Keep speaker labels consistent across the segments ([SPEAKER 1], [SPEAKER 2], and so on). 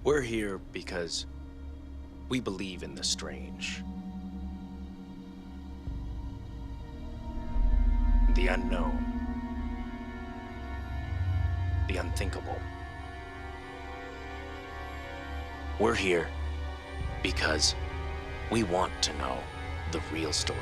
[SPEAKER 1] We're here because we believe in the strange, the unknown, the unthinkable. We're here because we want to know the real story.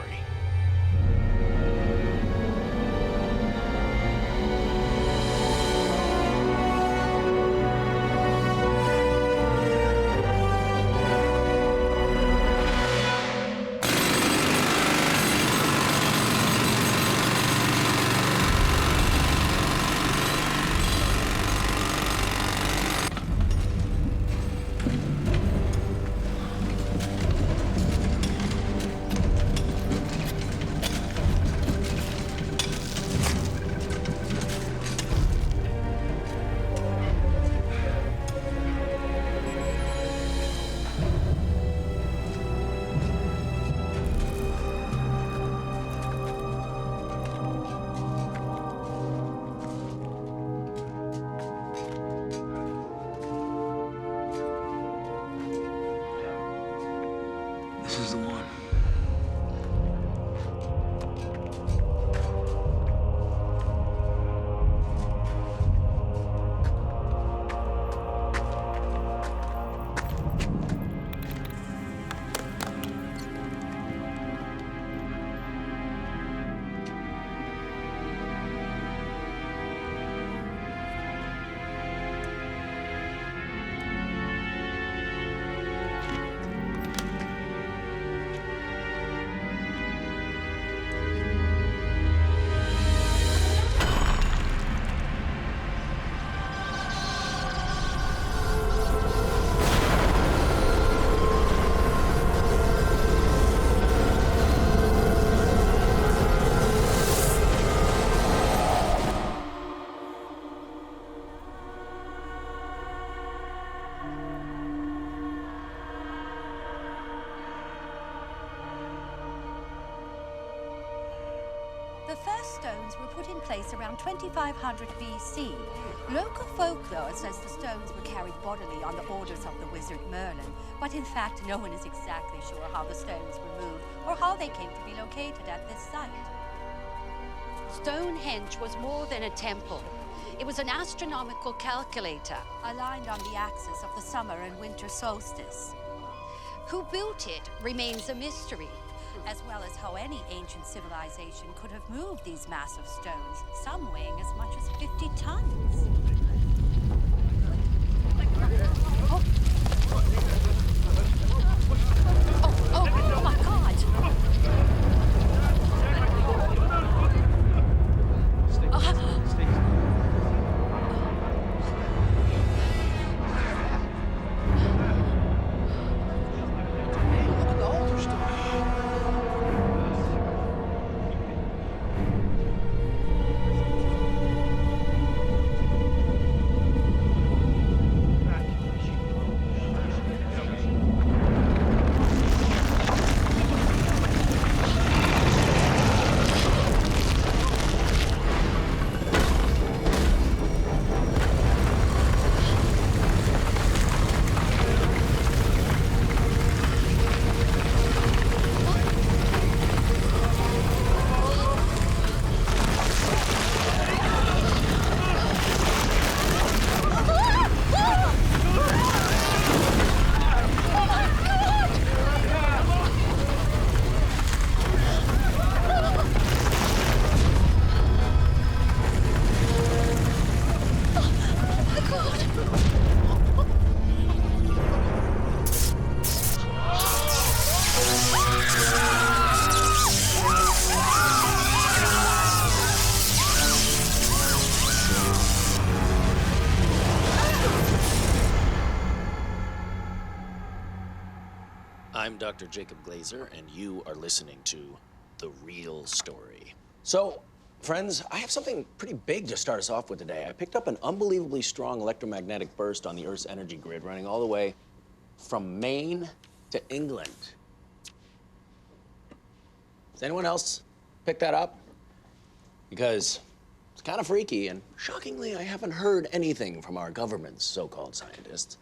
[SPEAKER 2] This is the one.
[SPEAKER 3] The first stones were put in place around 2500 BC. Local folklore says the stones were carried bodily on the orders of the wizard Merlin, but in fact no one is exactly sure how the stones were moved or how they came to be located at this site. Stonehenge was more than a temple. It was an astronomical calculator aligned on the axis of the summer and winter solstice. Who built it remains a mystery, as well as how any ancient civilization could have moved these massive stones, some weighing as much as 50 tons. Oh my God!
[SPEAKER 1] I'm Dr. Jacob Glazer, and you are listening to The Real Story. So, friends, I have something pretty big to start us off with today. I picked up an unbelievably strong electromagnetic burst on the Earth's energy grid, running all the way from Maine to England. Does anyone else pick that up? Because it's kind of freaky, and shockingly, I haven't heard anything from our government's so-called scientists.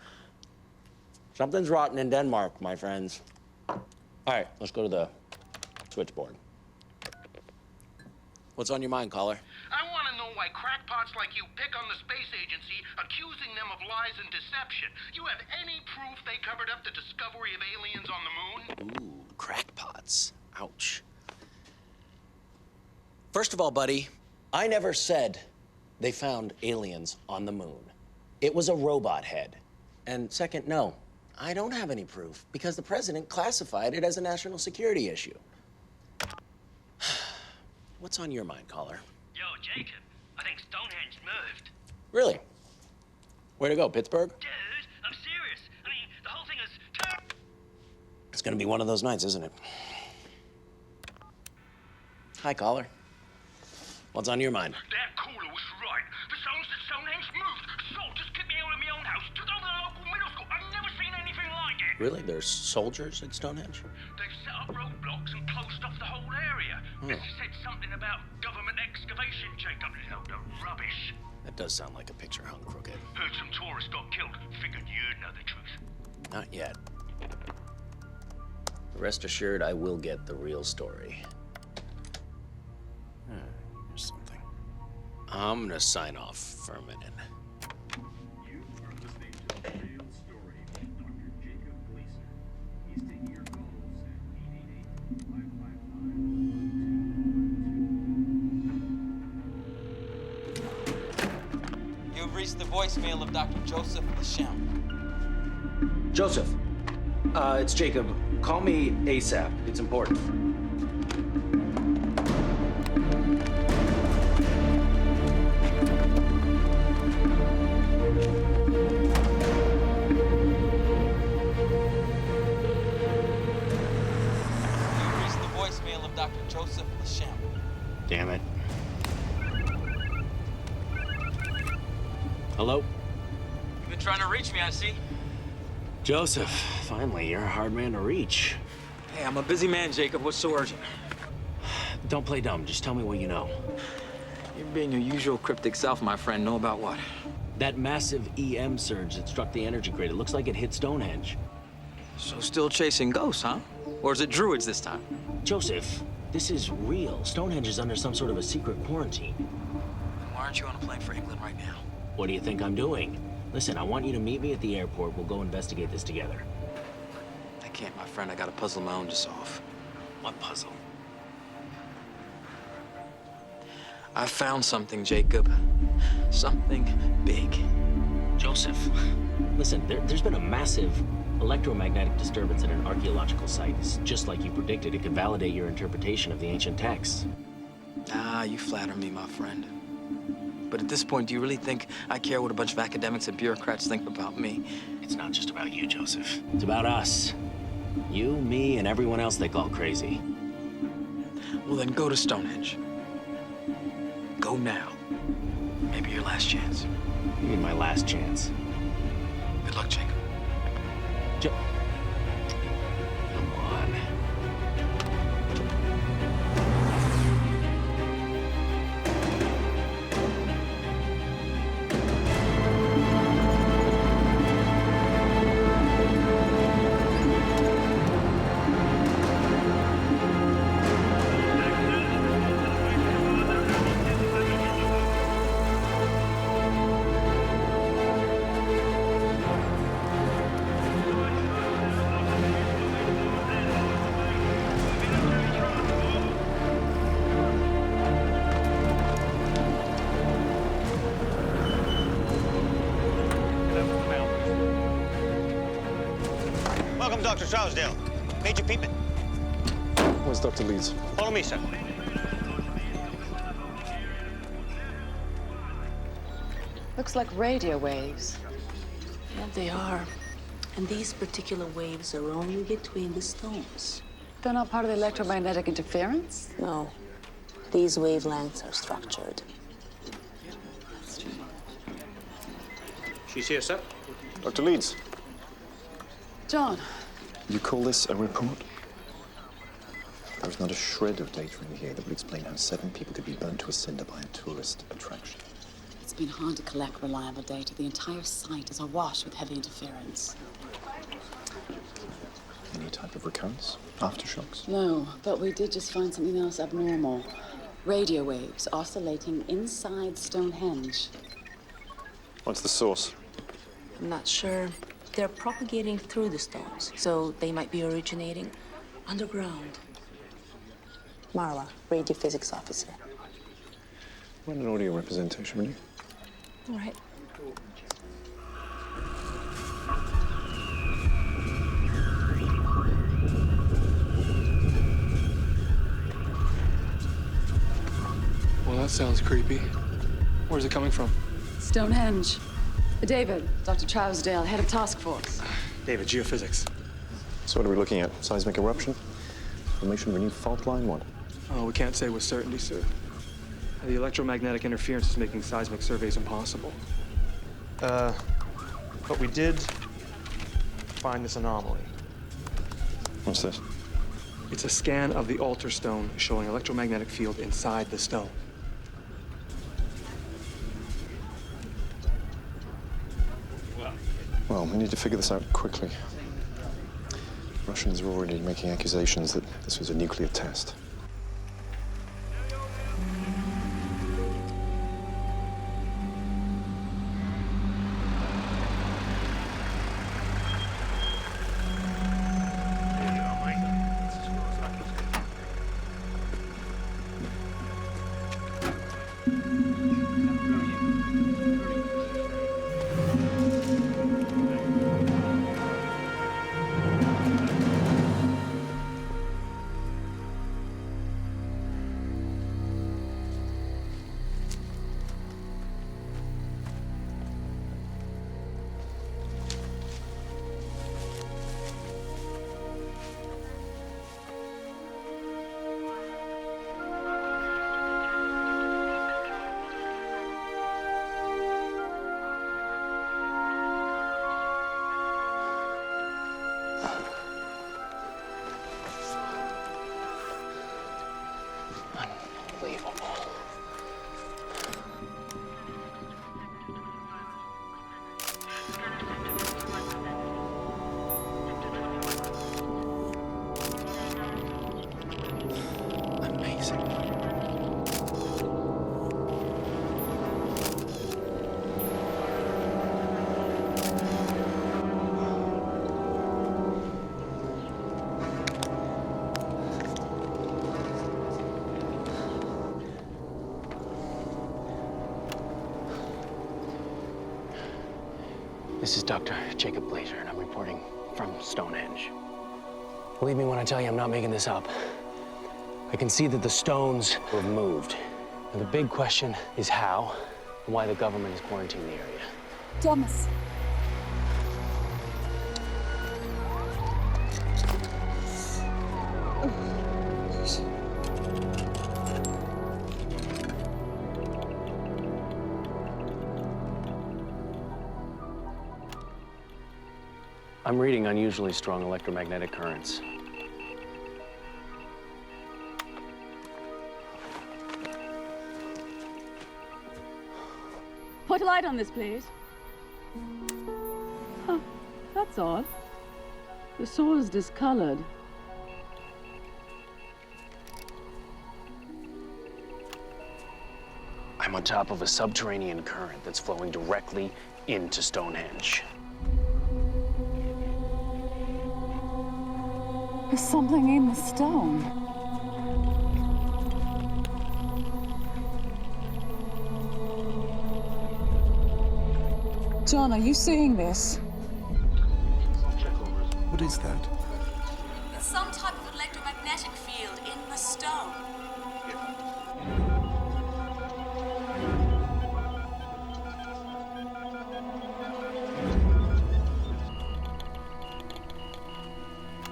[SPEAKER 1] Something's rotten in Denmark, my friends. All right, let's go to the switchboard. What's on your mind, caller?
[SPEAKER 4] I want to know why crackpots like you pick on the space agency, accusing them of lies and deception. You have any proof they covered up the discovery of aliens on the moon?
[SPEAKER 1] Ooh, crackpots. Ouch. First of all, buddy, I never said they found aliens on the moon. It was a robot head. And second, no, I don't have any proof because the president classified it as a national security issue. What's on your mind, caller?
[SPEAKER 5] Yo, Jacob, I think Stonehenge moved.
[SPEAKER 1] Really? Where to go, Pittsburgh?
[SPEAKER 5] Dude, I'm serious. I mean, the whole thing is...
[SPEAKER 1] It's gonna be one of those nights, isn't it? Hi, caller. What's on your mind?
[SPEAKER 4] That caller was right. The sounds that Stonehenge moved. Soldiers kicked me out of my own house, took over the local middle school. I've never seen anything like it.
[SPEAKER 1] Really? There's soldiers at Stonehenge?
[SPEAKER 4] They've set up roadblocks and closed off the whole area. They said something about government excavation, Jacob. Load of rubbish.
[SPEAKER 1] That does sound like a picture hung crooked.
[SPEAKER 4] Heard some tourists got killed. Figured you'd know the truth.
[SPEAKER 1] Not yet. Rest assured, I will get the real story. Here's something. I'm gonna sign off for a minute.
[SPEAKER 6] You are listening to The Real Story with Dr. Jacob Glaser. He's taking your calls at 888-555-5222.
[SPEAKER 2] You've reached the voicemail of Dr. Joseph Lachamp.
[SPEAKER 7] Joseph, it's Jacob. Call me ASAP. It's important.
[SPEAKER 2] You've reached the voicemail of Dr. Joseph Lachamp.
[SPEAKER 1] Damn it. Hello?
[SPEAKER 2] You've been trying to reach me, I see.
[SPEAKER 1] Joseph, finally, you're a hard man to reach.
[SPEAKER 2] Hey, I'm a busy man, Jacob. What's so urgent?
[SPEAKER 1] Don't play dumb, just tell me what you know.
[SPEAKER 2] You're being your usual cryptic self, my friend. Know about what?
[SPEAKER 1] That massive EM surge that struck the energy grid, it looks like it hit Stonehenge.
[SPEAKER 2] So still chasing ghosts, huh? Or is it druids this time?
[SPEAKER 1] Joseph, this is real. Stonehenge is under some sort of a secret quarantine.
[SPEAKER 2] Then why aren't you on a plane for England right now?
[SPEAKER 1] What do you think I'm doing? Listen, I want you to meet me at the airport. We'll go investigate this together.
[SPEAKER 2] I can't, my friend. I got a puzzle of my own to solve.
[SPEAKER 1] What puzzle?
[SPEAKER 2] I found something, Jacob. Something big.
[SPEAKER 1] Joseph, listen, there's been a massive electromagnetic disturbance at an archaeological site. It's just like you predicted. It could validate your interpretation of the ancient texts.
[SPEAKER 2] Ah, you flatter me, my friend. But at this point, do you really think I care what a bunch of academics and bureaucrats think about me?
[SPEAKER 1] It's not just about you, Joseph. It's about us. You, me, and everyone else they call crazy.
[SPEAKER 2] Well, then go to Stonehenge. Go now. Maybe your last chance.
[SPEAKER 1] You mean my last chance?
[SPEAKER 2] Good luck, Jacob.
[SPEAKER 1] Come on.
[SPEAKER 8] Welcome, Dr. Trousdale. Major Peepin.
[SPEAKER 9] Where's Dr. Leeds?
[SPEAKER 8] Follow me, sir.
[SPEAKER 10] Looks like radio waves.
[SPEAKER 11] Yeah, they are. And these particular waves are only between the stones.
[SPEAKER 10] They're not part of the electromagnetic interference?
[SPEAKER 11] No. These wavelengths are structured.
[SPEAKER 8] She's here, sir.
[SPEAKER 9] Dr. Leeds,
[SPEAKER 10] John,
[SPEAKER 9] you call this a report? There is not a shred of data in here that would explain how 7 people could be burnt to a cinder by a tourist attraction.
[SPEAKER 10] it's been hard to collect reliable data. The entire site is awash with heavy interference.
[SPEAKER 9] type of recurrence? Aftershocks?
[SPEAKER 10] No, but we did just find something else abnormal. Radio waves oscillating inside Stonehenge.
[SPEAKER 9] What's the source?
[SPEAKER 11] I'm not sure. They're propagating through the stones, so they might be originating underground. Marla, radio physics officer.
[SPEAKER 9] Want an audio representation, will you?
[SPEAKER 11] All right.
[SPEAKER 2] Well, that sounds creepy. Where's it coming from?
[SPEAKER 10] Stonehenge. David, Dr. Trousdale, head of task force.
[SPEAKER 12] David, geophysics.
[SPEAKER 9] So what are we looking at? Seismic eruption? Formation of a new fault line? What?
[SPEAKER 12] Oh, we can't say with certainty, sir. The electromagnetic interference is making seismic surveys impossible. But we did find this anomaly.
[SPEAKER 9] What's this?
[SPEAKER 12] It's a scan of the altar stone showing electromagnetic field inside the stone.
[SPEAKER 9] Well, we need to figure this out quickly. Russians are already making accusations that this was a nuclear test.
[SPEAKER 1] This is Dr. Jacob Blazer, and I'm reporting from Stonehenge. Believe me when I tell you I'm not making this up. I can see that the stones have moved. And the big question is how and why the government is quarantining the area.
[SPEAKER 10] Thomas.
[SPEAKER 1] I'm reading unusually strong electromagnetic currents.
[SPEAKER 10] Put a light on this, please. Huh, that's odd. The soil's discolored.
[SPEAKER 1] I'm on top of a subterranean current that's flowing directly into Stonehenge.
[SPEAKER 10] There's something in the stone. John, are you seeing this?
[SPEAKER 9] What is that?
[SPEAKER 11] It's some type of electromagnetic field in the stone.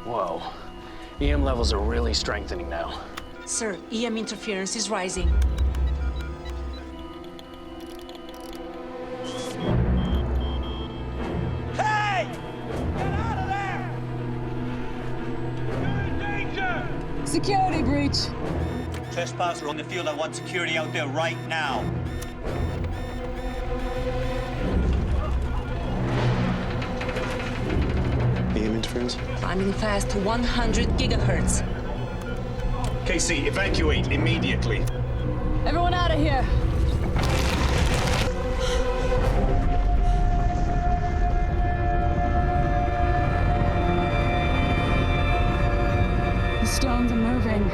[SPEAKER 1] Whoa. EM levels are really strengthening now.
[SPEAKER 11] Sir, EM interference is rising.
[SPEAKER 5] Hey! Get out of there! You're in danger!
[SPEAKER 10] Security breach.
[SPEAKER 8] Trespasser on the field. I want security out there right now.
[SPEAKER 9] helium interference?
[SPEAKER 11] Climbing fast to 100 gigahertz.
[SPEAKER 6] Casey, evacuate immediately.
[SPEAKER 10] Everyone out of here. The stones are moving.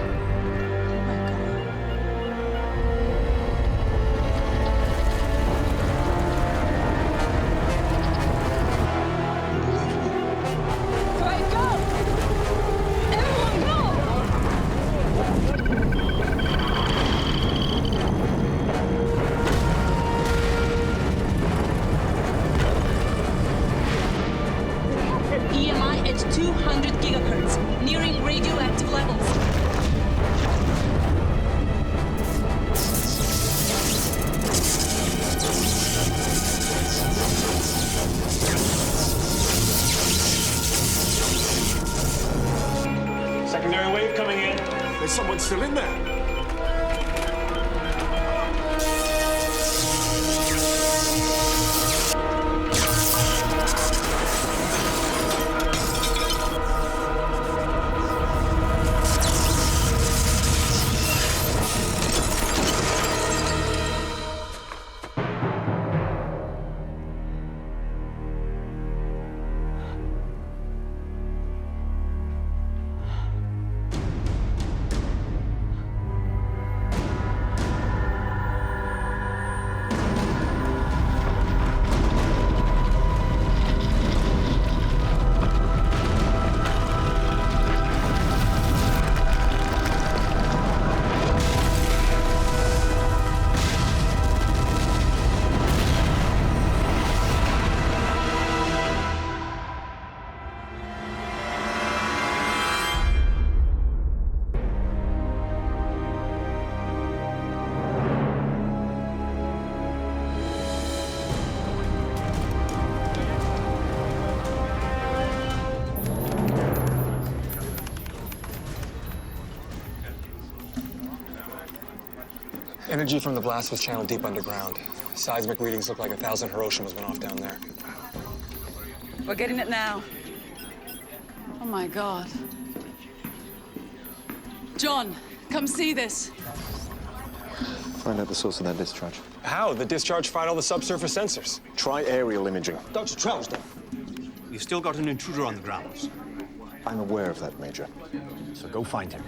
[SPEAKER 11] EMI at 200 gigahertz, nearing radioactive levels.
[SPEAKER 6] Secondary wave coming in. There's someone still in there.
[SPEAKER 12] Energy from the blast was channeled deep underground. Seismic readings look like 1,000 Hiroshimas went off down there.
[SPEAKER 10] We're getting it now. Oh my God. John, come see this.
[SPEAKER 9] Find out the source of that discharge.
[SPEAKER 12] How? The discharge fired all the subsurface sensors.
[SPEAKER 9] Try aerial imaging.
[SPEAKER 8] Dr. Trousdale, we've still got an intruder on the grounds.
[SPEAKER 9] I'm aware of that, Major.
[SPEAKER 8] So go find him.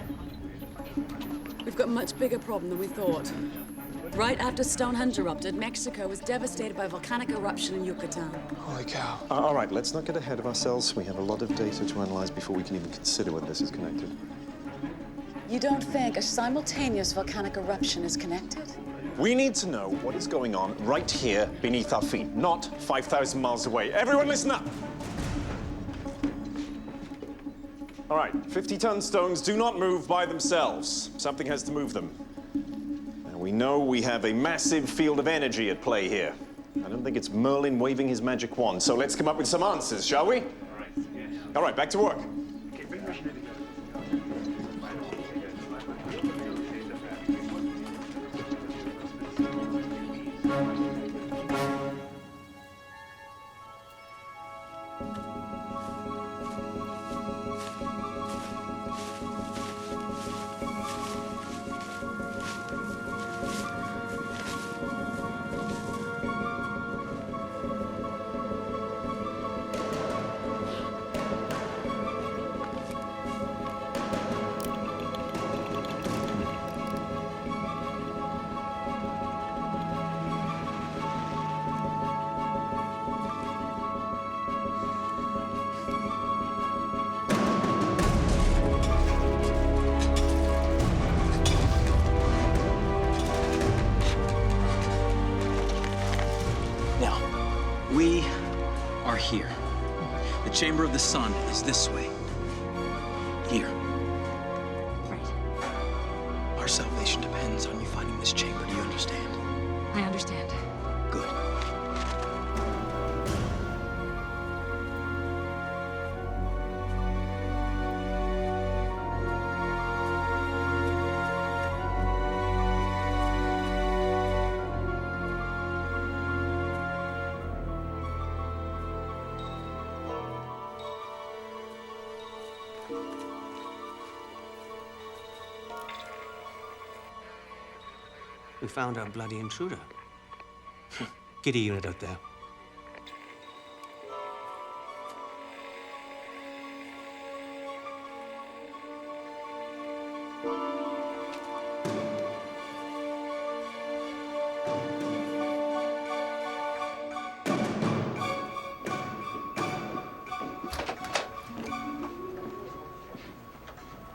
[SPEAKER 10] We've got a much bigger problem than we thought. Right after Stonehenge erupted, Mexico was devastated by a volcanic eruption in Yucatan.
[SPEAKER 12] Holy cow.
[SPEAKER 9] All right, let's not get ahead of ourselves. We have a lot of data to analyze before we can even consider whether this is connected.
[SPEAKER 10] You don't think a simultaneous volcanic eruption is connected?
[SPEAKER 9] We need to know what is going on right here beneath our feet, not 5,000 miles away. Everyone listen up! All right, 50-ton stones do not move by themselves. Something has to move them. And we know we have a massive field of energy at play here. I don't think it's Merlin waving his magic wand, so let's come up with some answers, shall we? All right, back to work.
[SPEAKER 2] We are here. The chamber of the sun is this way. Here.
[SPEAKER 11] Right.
[SPEAKER 2] Our salvation depends on you finding this chamber. Do you understand?
[SPEAKER 11] I understand.
[SPEAKER 2] Good.
[SPEAKER 13] We found our bloody intruder. Get a unit out there.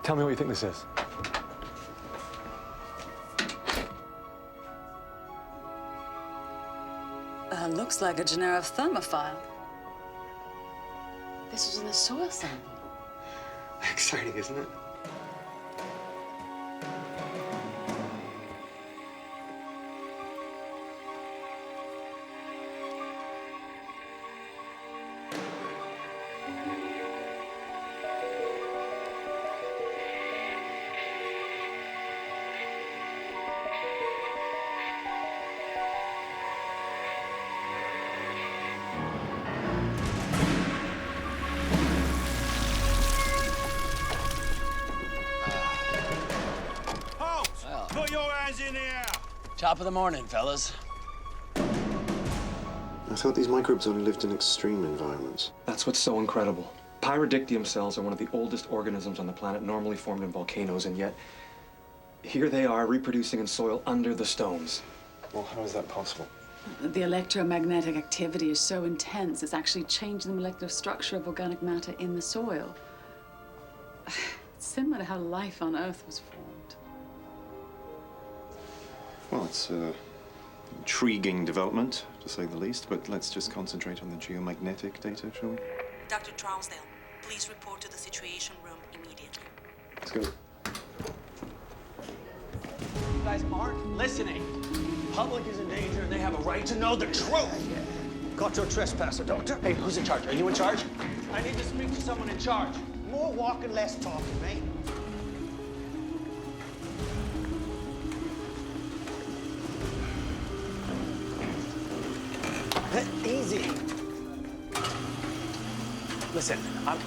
[SPEAKER 12] Tell me what you think this is.
[SPEAKER 10] Looks like a genera of thermophile. This was in a soil sample.
[SPEAKER 12] Exciting, isn't it?
[SPEAKER 1] Put your hands in the air! Top of the morning, fellas.
[SPEAKER 14] I thought these microbes only lived in extreme environments.
[SPEAKER 12] That's what's so incredible. Pyridictium cells are one of the oldest organisms on the planet, normally formed in volcanoes, and yet here they are reproducing in soil under the stones.
[SPEAKER 14] Well, how is that possible?
[SPEAKER 10] The electromagnetic activity is so intense, it's actually changing the molecular structure of organic matter in the soil. It's similar to how life on Earth was formed.
[SPEAKER 14] Well, it's an intriguing development, to say the least, but let's just concentrate on the geomagnetic data, shall we?
[SPEAKER 11] Dr. Trousdale, please report to the Situation Room immediately.
[SPEAKER 14] Let's go.
[SPEAKER 1] You guys aren't listening. Public is in danger and they have a right to know the truth. Got your trespasser, Doctor. Hey, who's in charge? Are you in charge? I need to speak to someone in charge.
[SPEAKER 8] More walking, less talking, mate.
[SPEAKER 1] Easy. Listen, I'm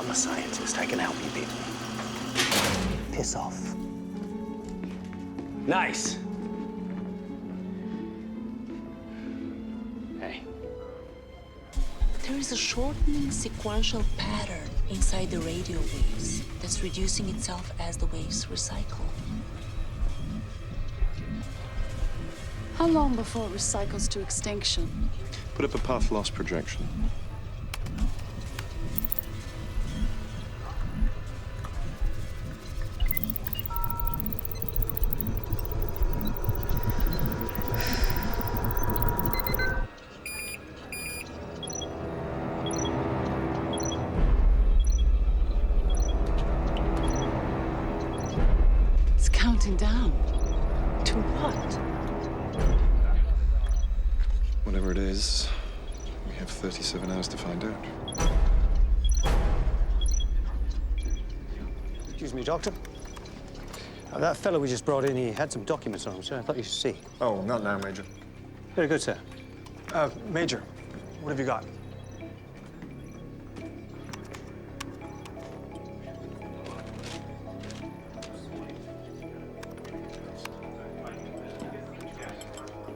[SPEAKER 1] a scientist. I can help you people. Piss off. Nice. Hey.
[SPEAKER 11] There is a shortening sequential pattern inside the radio waves that's reducing itself as the waves recycle.
[SPEAKER 10] How long before it recycles to extinction?
[SPEAKER 14] Put up a path loss projection.
[SPEAKER 10] It's counting down. To what?
[SPEAKER 14] Whatever it is, we have 37 hours to find out.
[SPEAKER 13] Excuse me, Doctor. That fellow we just brought in, he had some documents on him, sir. I thought you should see.
[SPEAKER 9] Oh, not now, Major.
[SPEAKER 13] Very good, sir.
[SPEAKER 12] Major, what have you got?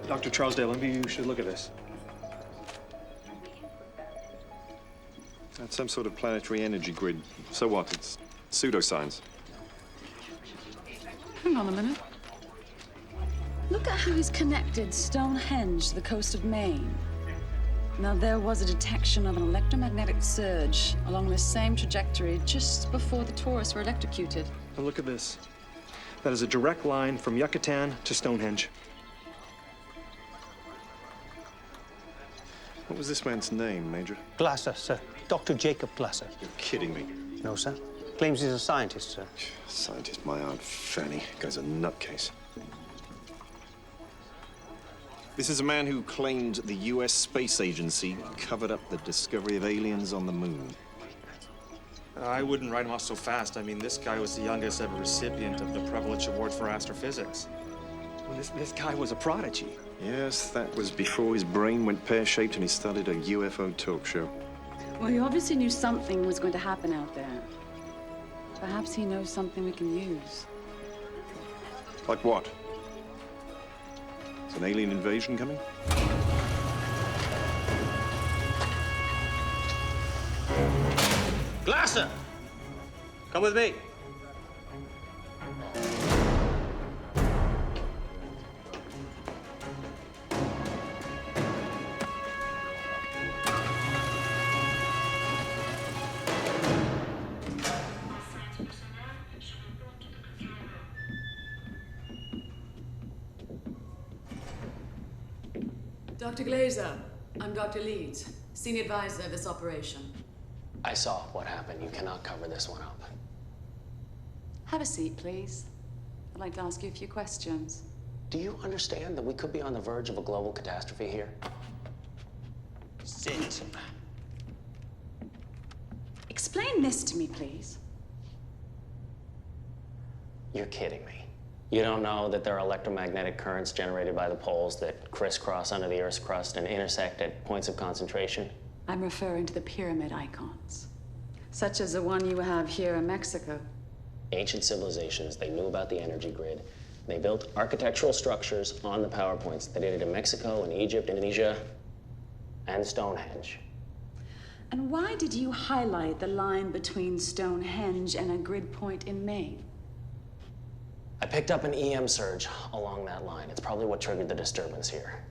[SPEAKER 12] Dr. Trousdale, maybe you should look at this.
[SPEAKER 14] That's some sort of planetary energy grid. So what? It's pseudoscience.
[SPEAKER 10] Hang on a minute. Look at how he's connected Stonehenge to the coast of Maine. Now, there was a detection of an electromagnetic surge along the same trajectory just before the tourists were electrocuted.
[SPEAKER 12] Now look at this. That is a direct line from Yucatan to Stonehenge.
[SPEAKER 14] What was this man's name, Major?
[SPEAKER 13] Glasser, sir. Dr. Jacob Glasser.
[SPEAKER 14] You're kidding me.
[SPEAKER 13] No, sir. Claims he's a scientist, sir.
[SPEAKER 14] Scientist, my Aunt Fanny. Guy's a nutcase. This is a man who claimed the U.S. Space Agency covered up the discovery of aliens on the moon.
[SPEAKER 12] I wouldn't write him off so fast. I mean, this guy was the youngest ever recipient of the Prevelich Award for Astrophysics. I mean, this guy was a prodigy.
[SPEAKER 14] Yes, that was before his brain went pear-shaped and he started a UFO talk show.
[SPEAKER 10] Well, he obviously knew something was going to happen out there. Perhaps he knows something we can use.
[SPEAKER 14] Like what? An alien invasion coming?
[SPEAKER 8] Glasser! Come with me.
[SPEAKER 10] Dr. Glazer, I'm Dr. Leeds, senior advisor of this operation.
[SPEAKER 1] I saw what happened. You cannot cover this one up.
[SPEAKER 10] Have a seat, please. I'd like to ask you a few questions.
[SPEAKER 1] Do you understand that we could be on the verge of a global catastrophe here?
[SPEAKER 8] Sit.
[SPEAKER 10] Explain this to me, please.
[SPEAKER 1] You're kidding me. You don't know that there are electromagnetic currents generated by the poles that crisscross under the Earth's crust and intersect at points of concentration?
[SPEAKER 10] I'm referring to the pyramid icons, such as the one you have here in Mexico.
[SPEAKER 1] Ancient civilizations, they knew about the energy grid. They built architectural structures on the power points. They did it in Mexico and Egypt, Indonesia, and Stonehenge.
[SPEAKER 10] And why did you highlight the line between Stonehenge and a grid point in Maine?
[SPEAKER 1] I picked up an EM surge along that line. It's probably what triggered the disturbance here.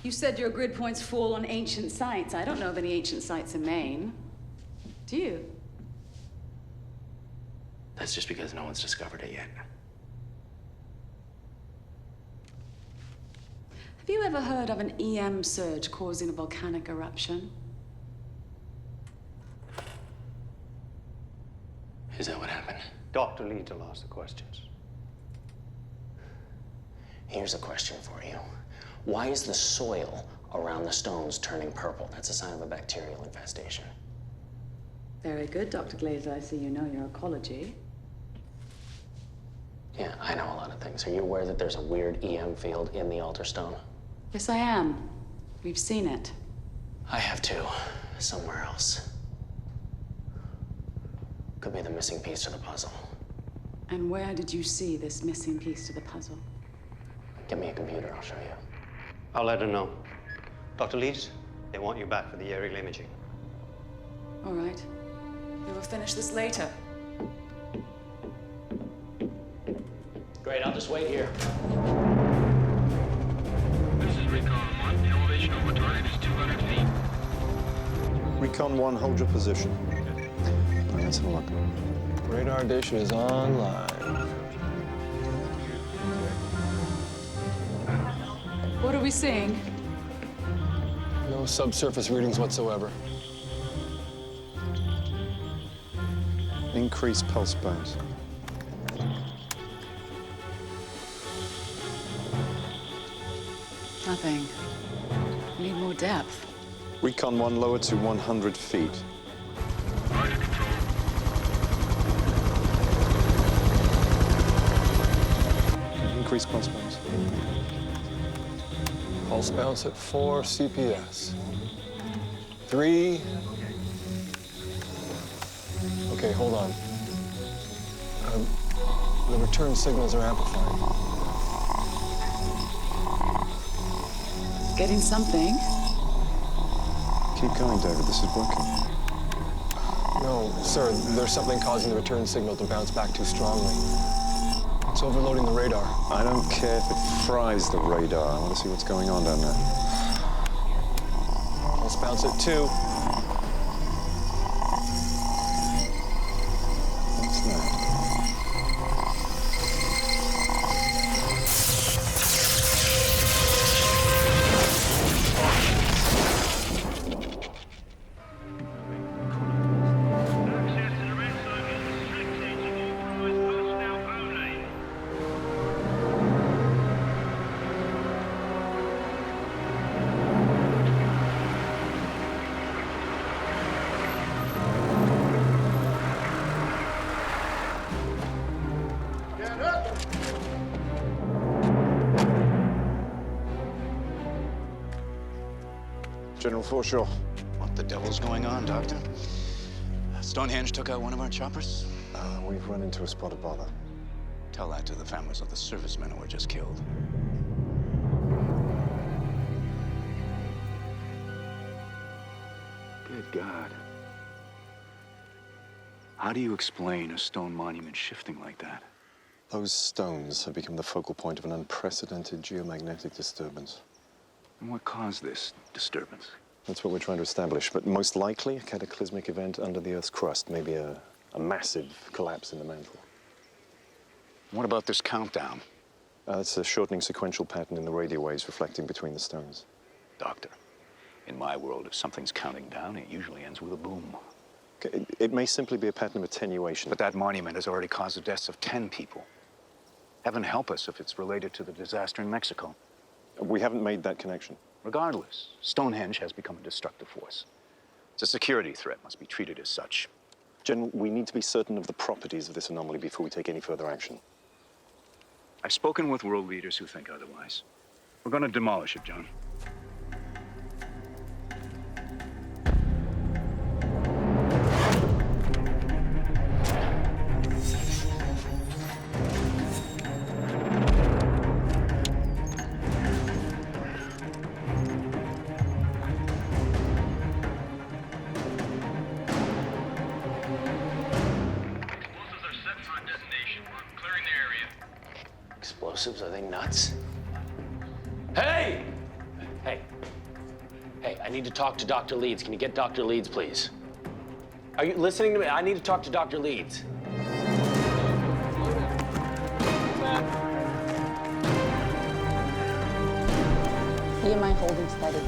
[SPEAKER 10] You said your grid points fall on ancient sites. I don't know of any ancient sites in Maine. Do you?
[SPEAKER 1] That's just because no one's discovered it yet.
[SPEAKER 10] Have you ever heard of an EM surge causing a volcanic eruption?
[SPEAKER 1] Is that what happened?
[SPEAKER 13] Dr. Leeds will ask the questions.
[SPEAKER 1] Here's a question for you. Why is the soil around the stones turning purple? That's a sign of a bacterial infestation.
[SPEAKER 10] Very good, Dr. Glazer. I see you know your ecology.
[SPEAKER 1] Yeah, I know a lot of things. Are you aware that there's a weird EM field in the altar stone?
[SPEAKER 10] Yes, I am. We've seen it.
[SPEAKER 1] I have too, somewhere else. Could be the missing piece to the puzzle.
[SPEAKER 10] And where did you see this missing piece to the puzzle?
[SPEAKER 1] Give me a computer, I'll show you.
[SPEAKER 13] I'll let her know. Dr. Leeds, they want you back for the aerial imaging.
[SPEAKER 10] All right. We will finish this later.
[SPEAKER 1] Great, I'll just wait here.
[SPEAKER 6] This is Recon 1. The elevation over target is 200 feet.
[SPEAKER 14] Recon 1, hold your position. Let's have a look.
[SPEAKER 15] Radar dish is online.
[SPEAKER 10] What are we seeing?
[SPEAKER 15] No subsurface readings whatsoever.
[SPEAKER 14] Increased pulse bounce.
[SPEAKER 10] Nothing. We need more depth.
[SPEAKER 14] Recon 1, lower to 100 feet. Increased pulse bounce.
[SPEAKER 15] Pulse bounce at 4 CPS. 3. Okay, hold on. The return signals are amplified.
[SPEAKER 10] Getting something.
[SPEAKER 14] Keep going, David. This is working.
[SPEAKER 15] No, sir, there's something causing the return signal to bounce back too strongly. It's overloading the radar.
[SPEAKER 14] I don't care if it fries the radar. I want to see what's going on down there.
[SPEAKER 15] Pulse bounce at 2.
[SPEAKER 14] What's that? General Forshaw.
[SPEAKER 16] What the devil's going on, Doctor? Stonehenge took out one of our choppers?
[SPEAKER 14] We've run into a spot of bother.
[SPEAKER 16] Tell that to the families of the servicemen who were just killed. Good God. How do you explain a stone monument shifting like that?
[SPEAKER 14] Those stones have become the focal point of an unprecedented geomagnetic disturbance.
[SPEAKER 16] And what caused this disturbance?
[SPEAKER 14] That's what we're trying to establish, but most likely a cataclysmic event under the Earth's crust, maybe a massive collapse in the mantle.
[SPEAKER 16] What about this countdown?
[SPEAKER 14] It's a shortening sequential pattern in the radio waves reflecting between the stones.
[SPEAKER 16] Doctor, in my world, if something's counting down, it usually ends with a boom.
[SPEAKER 14] Okay, it may simply be a pattern of attenuation.
[SPEAKER 16] But that monument has already caused the deaths of 10 people. Heaven help us if it's related to the disaster in Mexico.
[SPEAKER 14] We haven't made that connection.
[SPEAKER 16] Regardless, Stonehenge has become a destructive force. It's a security threat, must be treated as such.
[SPEAKER 14] General, we need to be certain of the properties of this anomaly before we take any further action.
[SPEAKER 16] I've spoken with world leaders who think otherwise. We're going to demolish it, John.
[SPEAKER 1] Explosives? Are they nuts? Hey! Hey. Hey, I need to talk to Dr. Leeds. Can you get Dr. Leeds, please? Are you listening to me? I need to talk to Dr. Leeds.
[SPEAKER 11] Do you mind holding steady?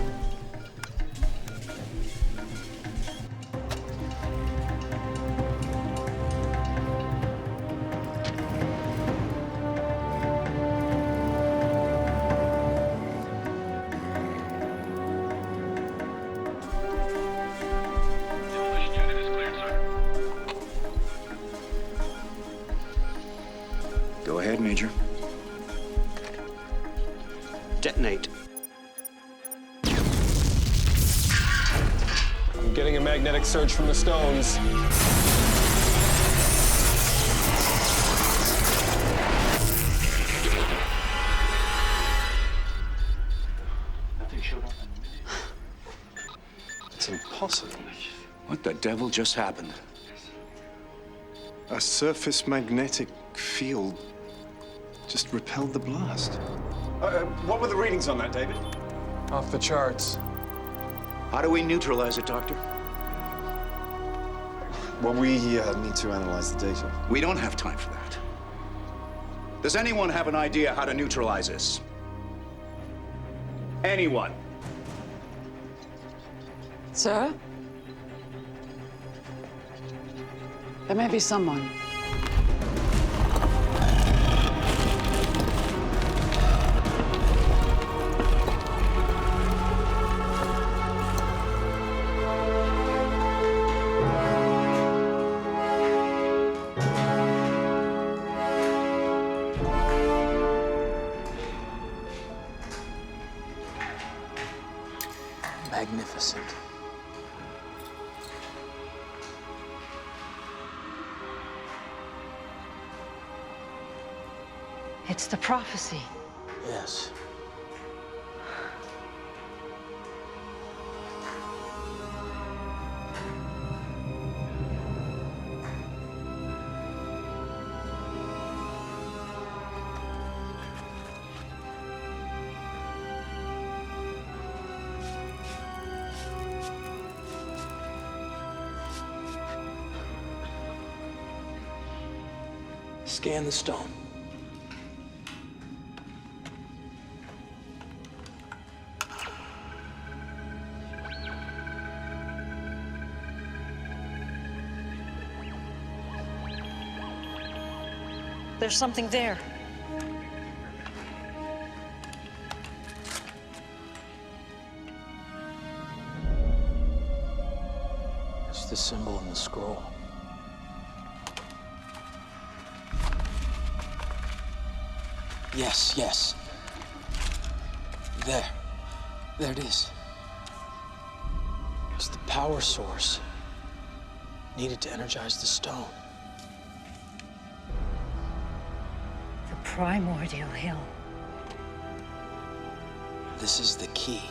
[SPEAKER 16] Go ahead, Major.
[SPEAKER 7] Detonate.
[SPEAKER 15] I'm getting a magnetic surge from the stones.
[SPEAKER 16] Nothing showed up.
[SPEAKER 14] It's impossible.
[SPEAKER 16] What the devil just happened?
[SPEAKER 14] A surface magnetic field just repelled the blast.
[SPEAKER 9] What were the readings on that, David?
[SPEAKER 15] Off the charts.
[SPEAKER 16] How do we neutralize it, Doctor?
[SPEAKER 14] Well, we need to analyze the data.
[SPEAKER 16] We don't have time for that. Does anyone have an idea how to neutralize this? Anyone?
[SPEAKER 10] Sir? There may be someone.
[SPEAKER 2] Magnificent.
[SPEAKER 3] It's the prophecy.
[SPEAKER 2] Yes. Scan the stone.
[SPEAKER 3] There's something there.
[SPEAKER 2] It's the symbol in the scroll. Yes, yes. There. There it is. It's the power source needed to energize the stone.
[SPEAKER 3] The primordial hill.
[SPEAKER 2] This is the key.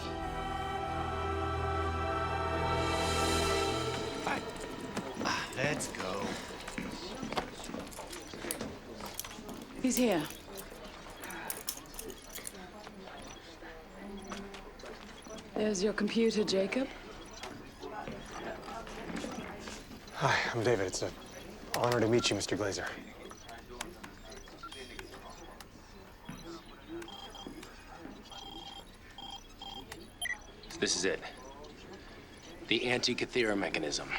[SPEAKER 2] Let's go.
[SPEAKER 10] He's here. There's your computer, Jacob.
[SPEAKER 15] Hi, I'm David. It's an honor to meet you, Mr. Glazer.
[SPEAKER 1] This is it. The Antikythera mechanism.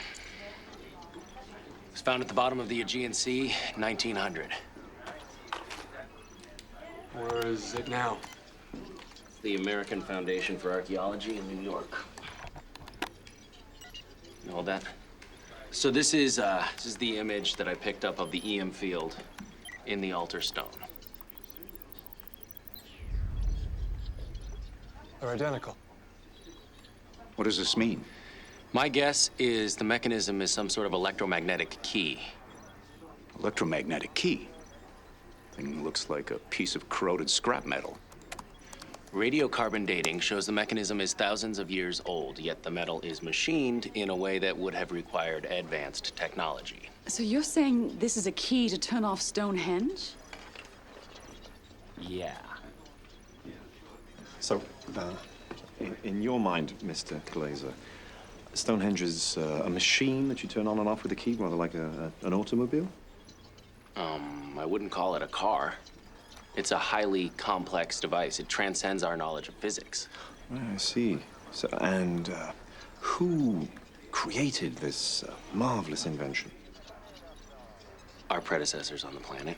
[SPEAKER 1] It was found at the bottom of the Aegean Sea, 1900.
[SPEAKER 15] Where is it now?
[SPEAKER 1] The American Foundation for Archaeology in New York. You know that? So this is the image that I picked up of the EM field in the altar stone.
[SPEAKER 15] They're identical.
[SPEAKER 16] What does this mean?
[SPEAKER 1] My guess is the mechanism is some sort of electromagnetic key.
[SPEAKER 16] Electromagnetic key? Thing looks like a piece of corroded scrap metal.
[SPEAKER 1] Radiocarbon dating shows the mechanism is thousands of years old, yet the metal is machined in a way that would have required advanced technology.
[SPEAKER 10] So you're saying this is a key to turn off Stonehenge?
[SPEAKER 1] Yeah.
[SPEAKER 14] So, in your mind, Mr. Glazer, Stonehenge is a machine that you turn on and off with a key, rather like an automobile?
[SPEAKER 1] I wouldn't call it a car. It's a highly complex device. It transcends our knowledge of physics.
[SPEAKER 14] I see. So, and who created this marvelous invention?
[SPEAKER 1] Our predecessors on the planet.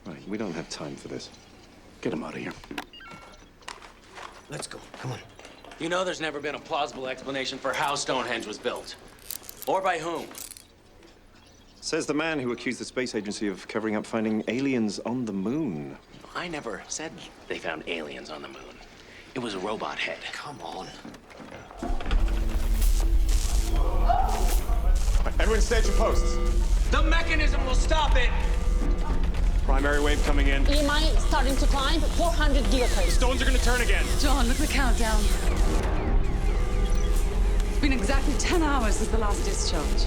[SPEAKER 14] Right, we don't have time for this.
[SPEAKER 16] Get him out of here.
[SPEAKER 13] Let's go. Come on.
[SPEAKER 1] You know there's never been a plausible explanation for how Stonehenge was built. Or by whom.
[SPEAKER 14] Says the man who accused the space agency of covering up finding aliens on the moon.
[SPEAKER 1] I never said they found aliens on the moon. It was a robot head.
[SPEAKER 13] Come on.
[SPEAKER 9] Everyone stage your posts.
[SPEAKER 1] The mechanism will stop it!
[SPEAKER 9] Primary wave coming in.
[SPEAKER 11] EMI starting to climb, 400 gigahertz.
[SPEAKER 9] Stones are gonna turn again.
[SPEAKER 10] John, look at the countdown. It's been exactly 10 hours since the last discharge.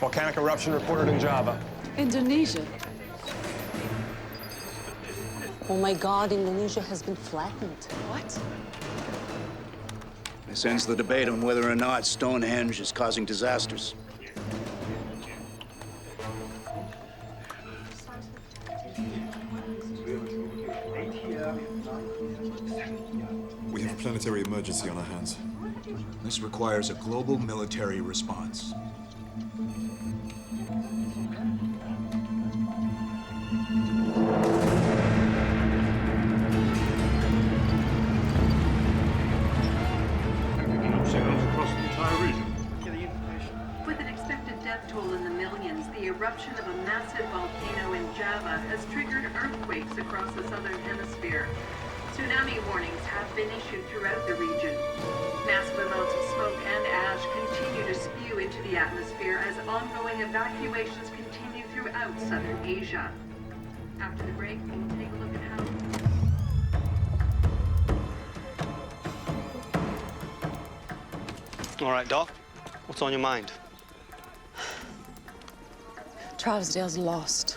[SPEAKER 15] Volcanic eruption reported in Java.
[SPEAKER 10] Indonesia?
[SPEAKER 11] Oh my God, Indonesia has been flattened.
[SPEAKER 10] What?
[SPEAKER 16] This ends the debate on whether or not Stonehenge is causing disasters.
[SPEAKER 17] We have a planetary emergency on our hands.
[SPEAKER 16] This requires a global military response.
[SPEAKER 6] Across the entire region.
[SPEAKER 18] With an expected death toll in the millions, the eruption of a massive volcano in Java has triggered earthquakes across the southern hemisphere. Tsunami warnings have been issued throughout the region. Massive amounts of smoke and ash continue to spew into the atmosphere as ongoing evacuations continue throughout southern Asia. After the break, we'll take a look at how...
[SPEAKER 13] All right, Doc. What's on your mind?
[SPEAKER 10] Trousdale's lost.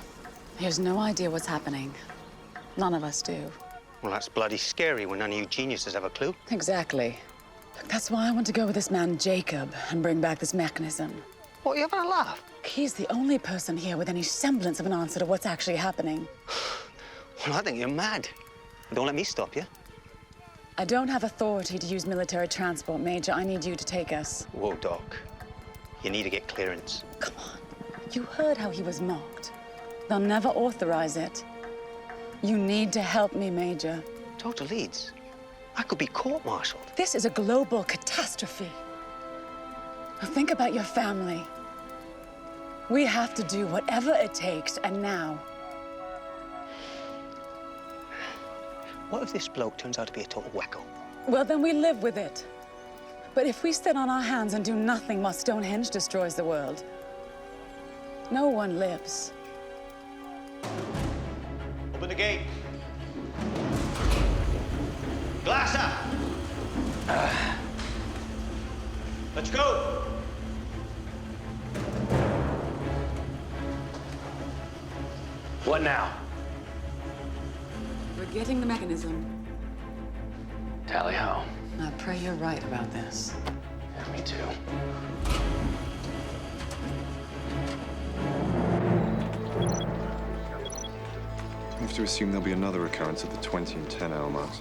[SPEAKER 10] He has no idea what's happening. None of us do.
[SPEAKER 13] Well, that's bloody scary when none of you geniuses have a clue.
[SPEAKER 10] Exactly. That's why I want to go with this man, Jacob, and bring back this mechanism.
[SPEAKER 13] What, you having a laugh?
[SPEAKER 10] He's the only person here with any semblance of an answer to what's actually happening.
[SPEAKER 13] Well, I think you're mad. Don't let me stop you.
[SPEAKER 10] I don't have authority to use military transport, Major. I need you to take us.
[SPEAKER 13] Whoa, Doc. You need to get clearance.
[SPEAKER 10] Come on. You heard how he was mocked. They'll never authorize it. You need to help me, Major.
[SPEAKER 16] Dr. Leeds, I could be court-martialed.
[SPEAKER 10] This is a global catastrophe. Now think about your family. We have to do whatever it takes, and now.
[SPEAKER 16] What if this bloke turns out to be a total wacko?
[SPEAKER 10] Well, then we live with it. But if we sit on our hands and do nothing while Stonehenge destroys the world, no one lives.
[SPEAKER 8] Open the gate. Glass up. Let's go.
[SPEAKER 1] What now?
[SPEAKER 10] We're getting the mechanism.
[SPEAKER 1] Tally ho.
[SPEAKER 10] I pray you're right about this.
[SPEAKER 1] Yeah, me too.
[SPEAKER 14] I have to assume there'll be another occurrence at the 20 and 10 hour marks.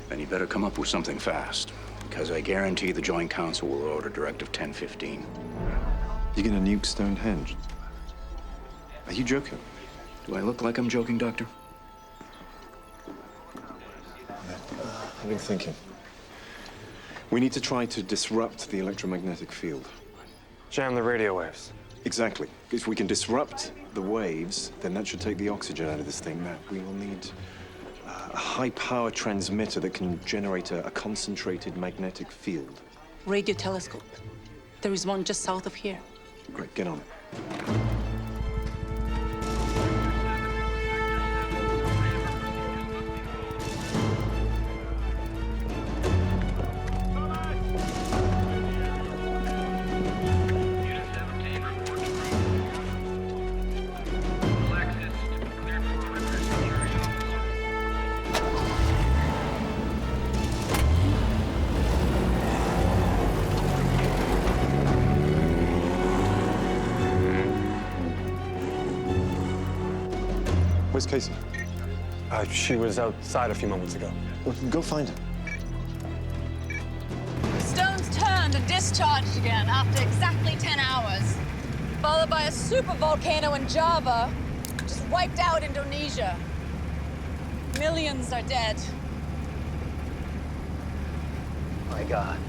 [SPEAKER 16] Then you better come up with something fast, because I guarantee the Joint Council will order Directive 1015.
[SPEAKER 14] You're gonna nuke Stonehenge? Are you joking?
[SPEAKER 16] Do I look like I'm joking, Doctor?
[SPEAKER 14] I've been thinking. We need to try to disrupt the electromagnetic field.
[SPEAKER 15] Jam the radio waves.
[SPEAKER 14] Exactly. If we can disrupt the waves, then that should take the oxygen out of this thing. Now, we will need a high-power transmitter that can generate a concentrated magnetic field.
[SPEAKER 11] Radio telescope. There is one just south of here.
[SPEAKER 14] Great, get on it. Where's Casey?
[SPEAKER 15] She was outside a few moments ago.
[SPEAKER 14] Well, go find her.
[SPEAKER 10] Stone's turned and discharged again after exactly 10 hours, followed by a super volcano in Java, just wiped out Indonesia. Millions are dead.
[SPEAKER 1] My God.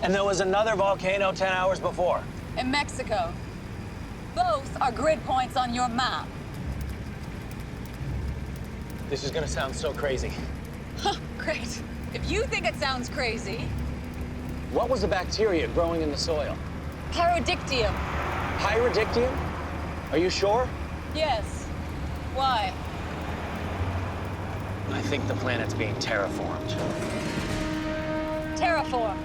[SPEAKER 1] And there was another volcano 10 hours before.
[SPEAKER 10] In Mexico. Both are grid points on your map.
[SPEAKER 1] This is gonna sound so crazy.
[SPEAKER 10] Huh, great. If you think it sounds crazy.
[SPEAKER 1] What was the bacteria growing in the soil?
[SPEAKER 10] Pyrodictium.
[SPEAKER 1] Pyrodictium? Are you sure?
[SPEAKER 10] Yes. Why?
[SPEAKER 1] I think the planet's being terraformed.
[SPEAKER 10] Terraform.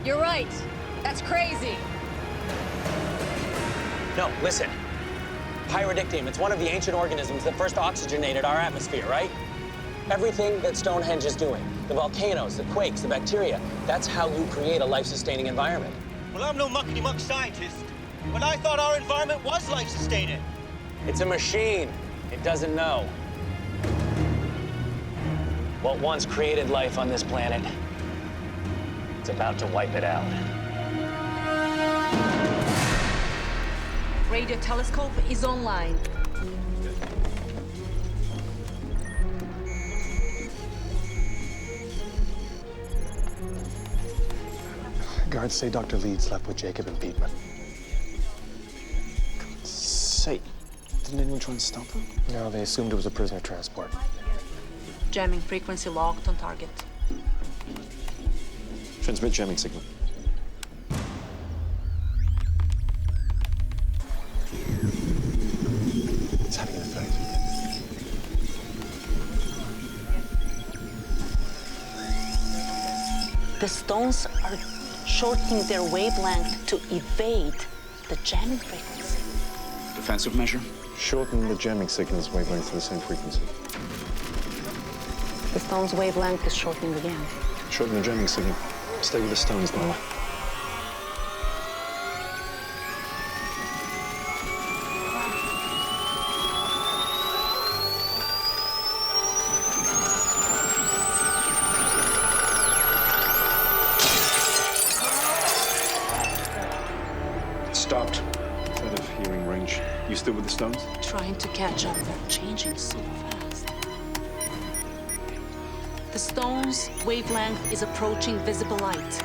[SPEAKER 10] You're right. That's crazy.
[SPEAKER 1] No, listen. Pyrodictium, it's one of the ancient organisms that first oxygenated our atmosphere, right? Everything that Stonehenge is doing, the volcanoes, the quakes, the bacteria, that's how you create a life-sustaining environment.
[SPEAKER 8] Well, I'm no muckety-muck scientist, but I thought our environment was life-sustaining.
[SPEAKER 1] It's a machine. It doesn't know. What once created life on this planet, it's about to wipe it out.
[SPEAKER 11] Radio telescope is online.
[SPEAKER 15] Guards say Dr. Leeds left with Jacob and Beatman.
[SPEAKER 9] Say, didn't anyone try and stop them?
[SPEAKER 15] No, they assumed it was a prisoner transport.
[SPEAKER 11] Jamming frequency locked on target.
[SPEAKER 9] Transmit jamming signal. It's having an effect.
[SPEAKER 11] The stones are shortening their wavelength to evade the jamming frequency.
[SPEAKER 16] Defensive measure?
[SPEAKER 14] Shorten the jamming signal's wavelength to the same frequency.
[SPEAKER 11] The stone's wavelength is shortening again.
[SPEAKER 14] Shorten the jamming signal. Stay with the stones, though.
[SPEAKER 16] Stopped.
[SPEAKER 14] It's out of hearing range.
[SPEAKER 16] You still with the stones?
[SPEAKER 11] Trying to catch up. They're changing so fast. The stone's wavelength is approaching visible light.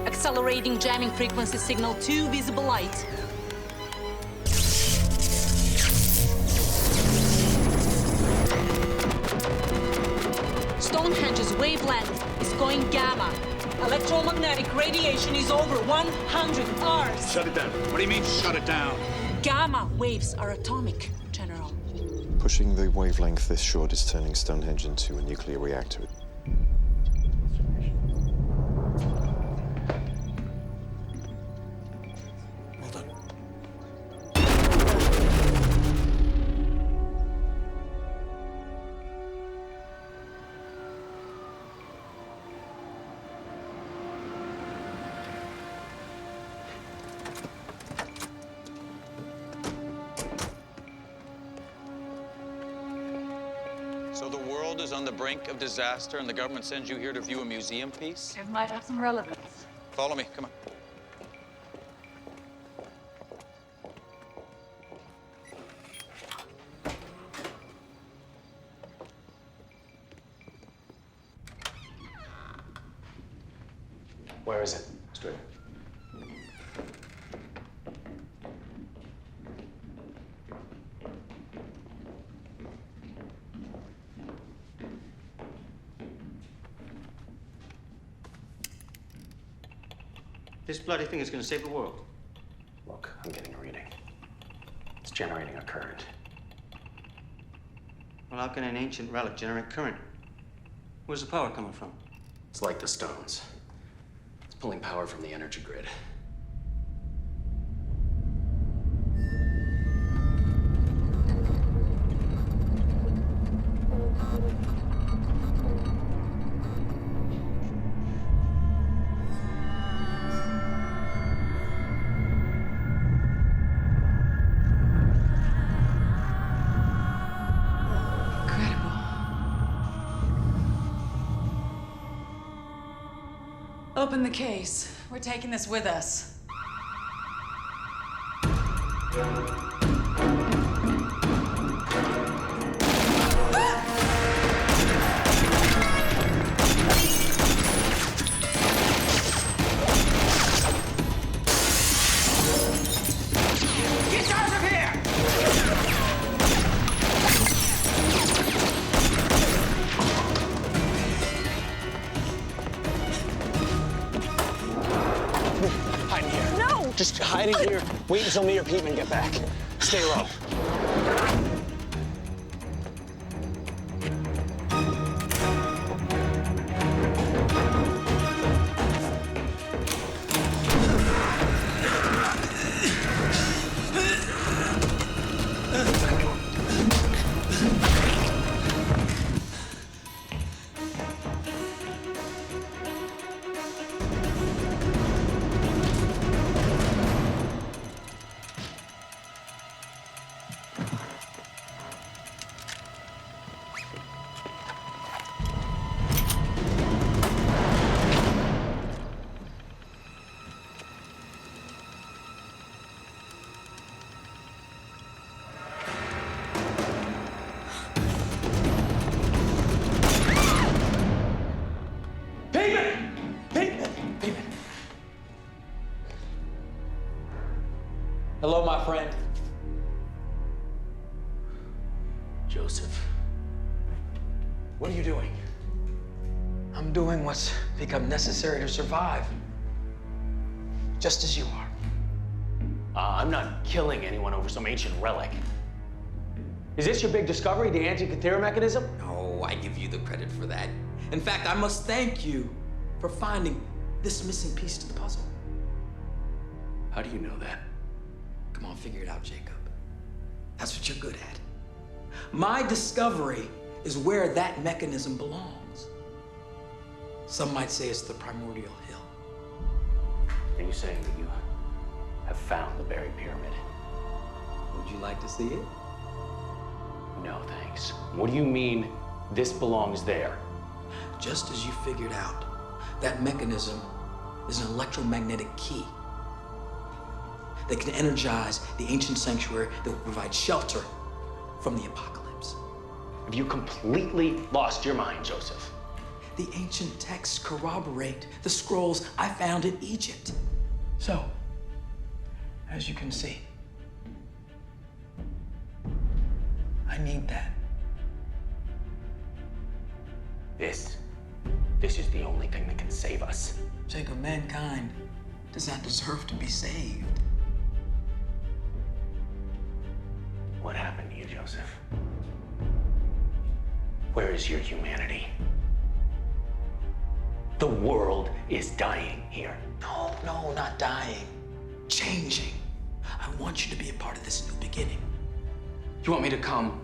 [SPEAKER 11] Accelerating jamming frequency signal to visible light. Stonehenge's wavelength is going gamma. Electromagnetic radiation is over 100 Rs.
[SPEAKER 16] Shut it down. What do you mean, shut it down?
[SPEAKER 11] Gamma waves are atomic, General.
[SPEAKER 14] Pushing the wavelength this short is turning Stonehenge into a nuclear reactor.
[SPEAKER 19] So the world is on the brink of disaster, and the government sends you here to view a museum piece?
[SPEAKER 10] It might have some relevance.
[SPEAKER 19] Follow me, come on.
[SPEAKER 1] Where is it? Straight.
[SPEAKER 13] This bloody thing is going to save the world.
[SPEAKER 1] Look, I'm getting a reading. It's generating a current.
[SPEAKER 13] Well, how can an ancient relic generate current? Where's the power coming from?
[SPEAKER 1] It's like the stones. It's pulling power from the energy grid.
[SPEAKER 10] Open the case. We're taking this with us.
[SPEAKER 8] Get out of here!
[SPEAKER 1] Hide in here. No! Just hide in here. Wait until me or Peteman get back. Stay low.
[SPEAKER 2] Hello, my friend.
[SPEAKER 1] Joseph. What are you doing?
[SPEAKER 2] I'm doing what's become necessary to survive. Just as you are.
[SPEAKER 1] I'm not killing anyone over some ancient relic. Is this your big discovery, the Antikythera mechanism?
[SPEAKER 2] No, I give you the credit for that. In fact, I must thank you for finding this missing piece to the puzzle.
[SPEAKER 1] How do you know that?
[SPEAKER 2] Come on, figure it out, Jacob. That's what you're good at. My discovery is where that mechanism belongs. Some might say it's the primordial hill.
[SPEAKER 1] Are you saying that you have found the buried pyramid?
[SPEAKER 2] Would you like to see it?
[SPEAKER 1] No, thanks. What do you mean this belongs there?
[SPEAKER 2] Just as you figured out, that mechanism is an electromagnetic key that can energize the ancient sanctuary that will provide shelter from the apocalypse.
[SPEAKER 1] Have you completely lost your mind, Joseph?
[SPEAKER 2] The ancient texts corroborate the scrolls I found in Egypt. So, as you can see, I need that.
[SPEAKER 1] This is the only thing that can save us.
[SPEAKER 2] Jacob, mankind does not deserve to be saved.
[SPEAKER 1] What happened to you, Joseph? Where is your humanity? The world is dying here.
[SPEAKER 2] No, not dying. Changing. I want you to be a part of this new beginning.
[SPEAKER 1] You want me to come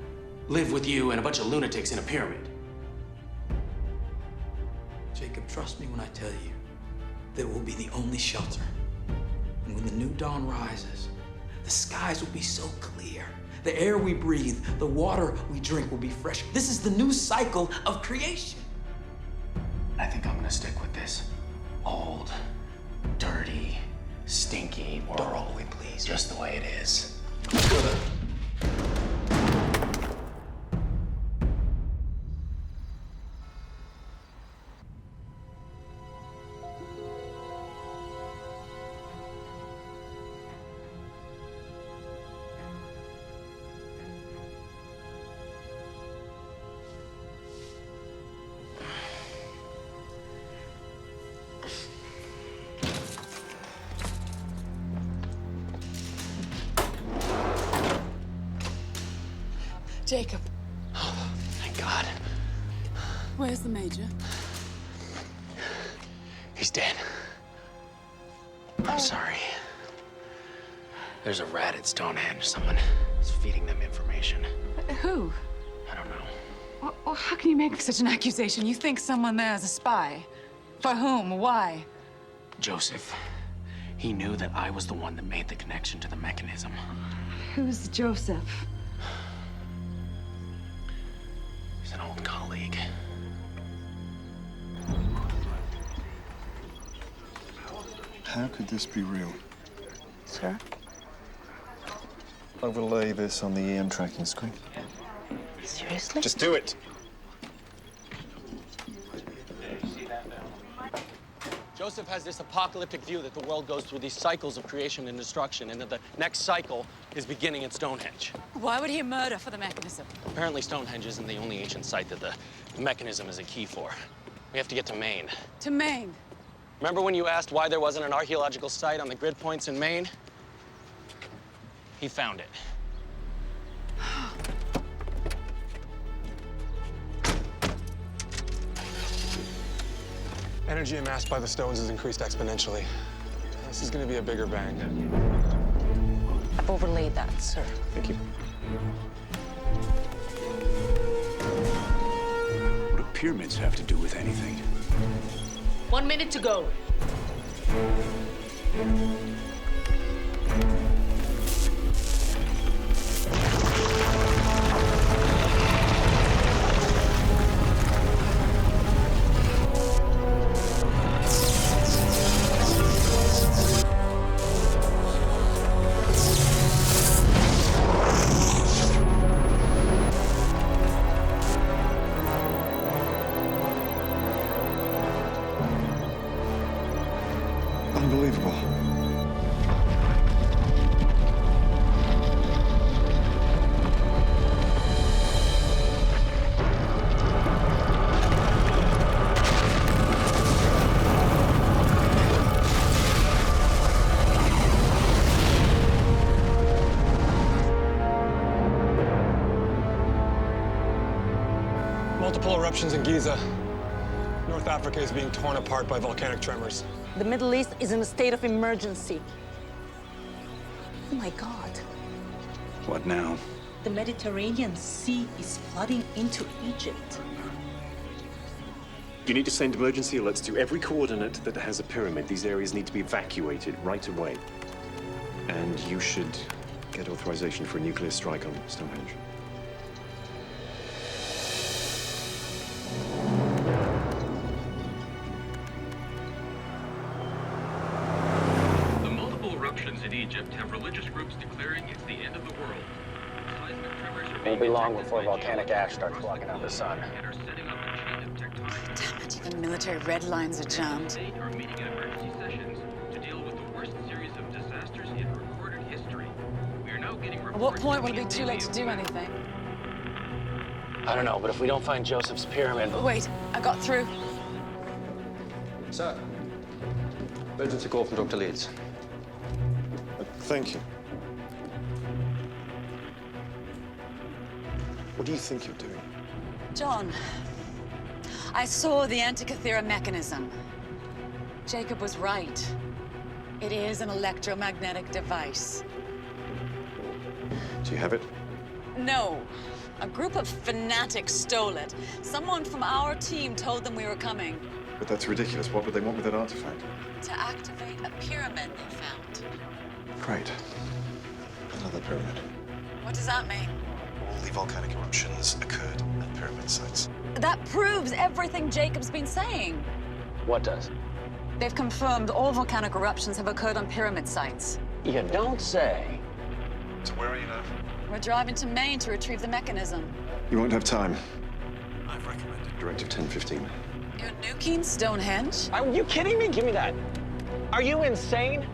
[SPEAKER 1] live with you and a bunch of lunatics in a pyramid?
[SPEAKER 2] Jacob, trust me when I tell you that we'll be the only shelter. And when the new dawn rises, the skies will be so clear. The air we breathe, the water we drink will be fresh. This is the new cycle of creation.
[SPEAKER 1] I think I'm gonna stick with this old, dirty, stinky world.
[SPEAKER 2] Don't walk away, please.
[SPEAKER 1] Just the way it is.
[SPEAKER 10] Jacob.
[SPEAKER 1] Oh, thank God.
[SPEAKER 10] Where's the Major?
[SPEAKER 1] He's dead. I'm sorry. There's a rat at Stonehenge. Someone is feeding them information.
[SPEAKER 10] Who?
[SPEAKER 1] I don't know.
[SPEAKER 10] Well, how can you make such an accusation? You think someone there is a spy? For whom? Why?
[SPEAKER 1] Joseph. He knew that I was the one that made the connection to the mechanism.
[SPEAKER 10] Who's Joseph?
[SPEAKER 1] He's an old colleague.
[SPEAKER 14] How could this be real?
[SPEAKER 10] Sir?
[SPEAKER 14] Overlay this on the EM tracking screen.
[SPEAKER 10] Seriously?
[SPEAKER 14] Just do it.
[SPEAKER 1] Joseph has this apocalyptic view that the world goes through these cycles of creation and destruction, and that the next cycle is beginning at Stonehenge.
[SPEAKER 10] Why would he murder for the mechanism?
[SPEAKER 1] Apparently, Stonehenge isn't the only ancient site that the mechanism is a key for. We have to get to Maine.
[SPEAKER 10] To Maine?
[SPEAKER 1] Remember when you asked why there wasn't an archaeological site on the grid points in Maine? He found it.
[SPEAKER 15] Energy amassed by the stones has increased exponentially. This is going to be a bigger bang.
[SPEAKER 11] I've overlaid that, sir.
[SPEAKER 14] Thank you.
[SPEAKER 16] What do pyramids have to do with anything?
[SPEAKER 11] 1 minute to go.
[SPEAKER 14] Unbelievable.
[SPEAKER 15] Multiple eruptions in Giza. North Africa is being torn apart by volcanic tremors.
[SPEAKER 11] The Middle East is in a state of emergency. Oh my God.
[SPEAKER 16] What now?
[SPEAKER 11] The Mediterranean Sea is flooding into Egypt.
[SPEAKER 14] You need to send emergency alerts to every coordinate that has a pyramid. These areas need to be evacuated right away. And you should get authorization for a nuclear strike on Stonehenge.
[SPEAKER 6] Egypt have religious groups declaring it's the end of the world. Seismic tremors are
[SPEAKER 7] Won't be long before volcanic ash starts blocking out the sun.
[SPEAKER 6] and are setting up a chain of tectonic.
[SPEAKER 10] Damn it, even military red lines are jammed.
[SPEAKER 6] They are meeting in emergency sessions to deal with the worst series of disasters in recorded history. We are now getting reports.
[SPEAKER 10] At what point
[SPEAKER 6] of
[SPEAKER 10] will it be too late to
[SPEAKER 6] alien
[SPEAKER 10] do anything?
[SPEAKER 7] I don't know, but if we don't find Joseph's pyramid...
[SPEAKER 10] Wait, I got through.
[SPEAKER 12] Sir, emergency call from Dr. Leeds.
[SPEAKER 14] Thank you. What do you think you're doing?
[SPEAKER 10] John, I saw the Antikythera mechanism. Jacob was right. It is an electromagnetic device.
[SPEAKER 14] Do you have it?
[SPEAKER 10] No. A group of fanatics stole it. Someone from our team told them we were coming.
[SPEAKER 14] But that's ridiculous. What would they want with that artifact?
[SPEAKER 10] To activate a pyramid they found.
[SPEAKER 14] Great. Another pyramid.
[SPEAKER 10] What does that mean?
[SPEAKER 14] All the volcanic eruptions occurred at pyramid sites.
[SPEAKER 10] That proves everything Jacob's been saying.
[SPEAKER 7] What does?
[SPEAKER 10] They've confirmed all volcanic eruptions have occurred on pyramid sites.
[SPEAKER 7] You don't say.
[SPEAKER 14] So where are you now?
[SPEAKER 10] We're driving to Maine to retrieve the mechanism.
[SPEAKER 14] You won't have time. I've recommended Directive 1015.
[SPEAKER 10] You're nuking Stonehenge?
[SPEAKER 7] Are you kidding me? Give me that. Are you insane?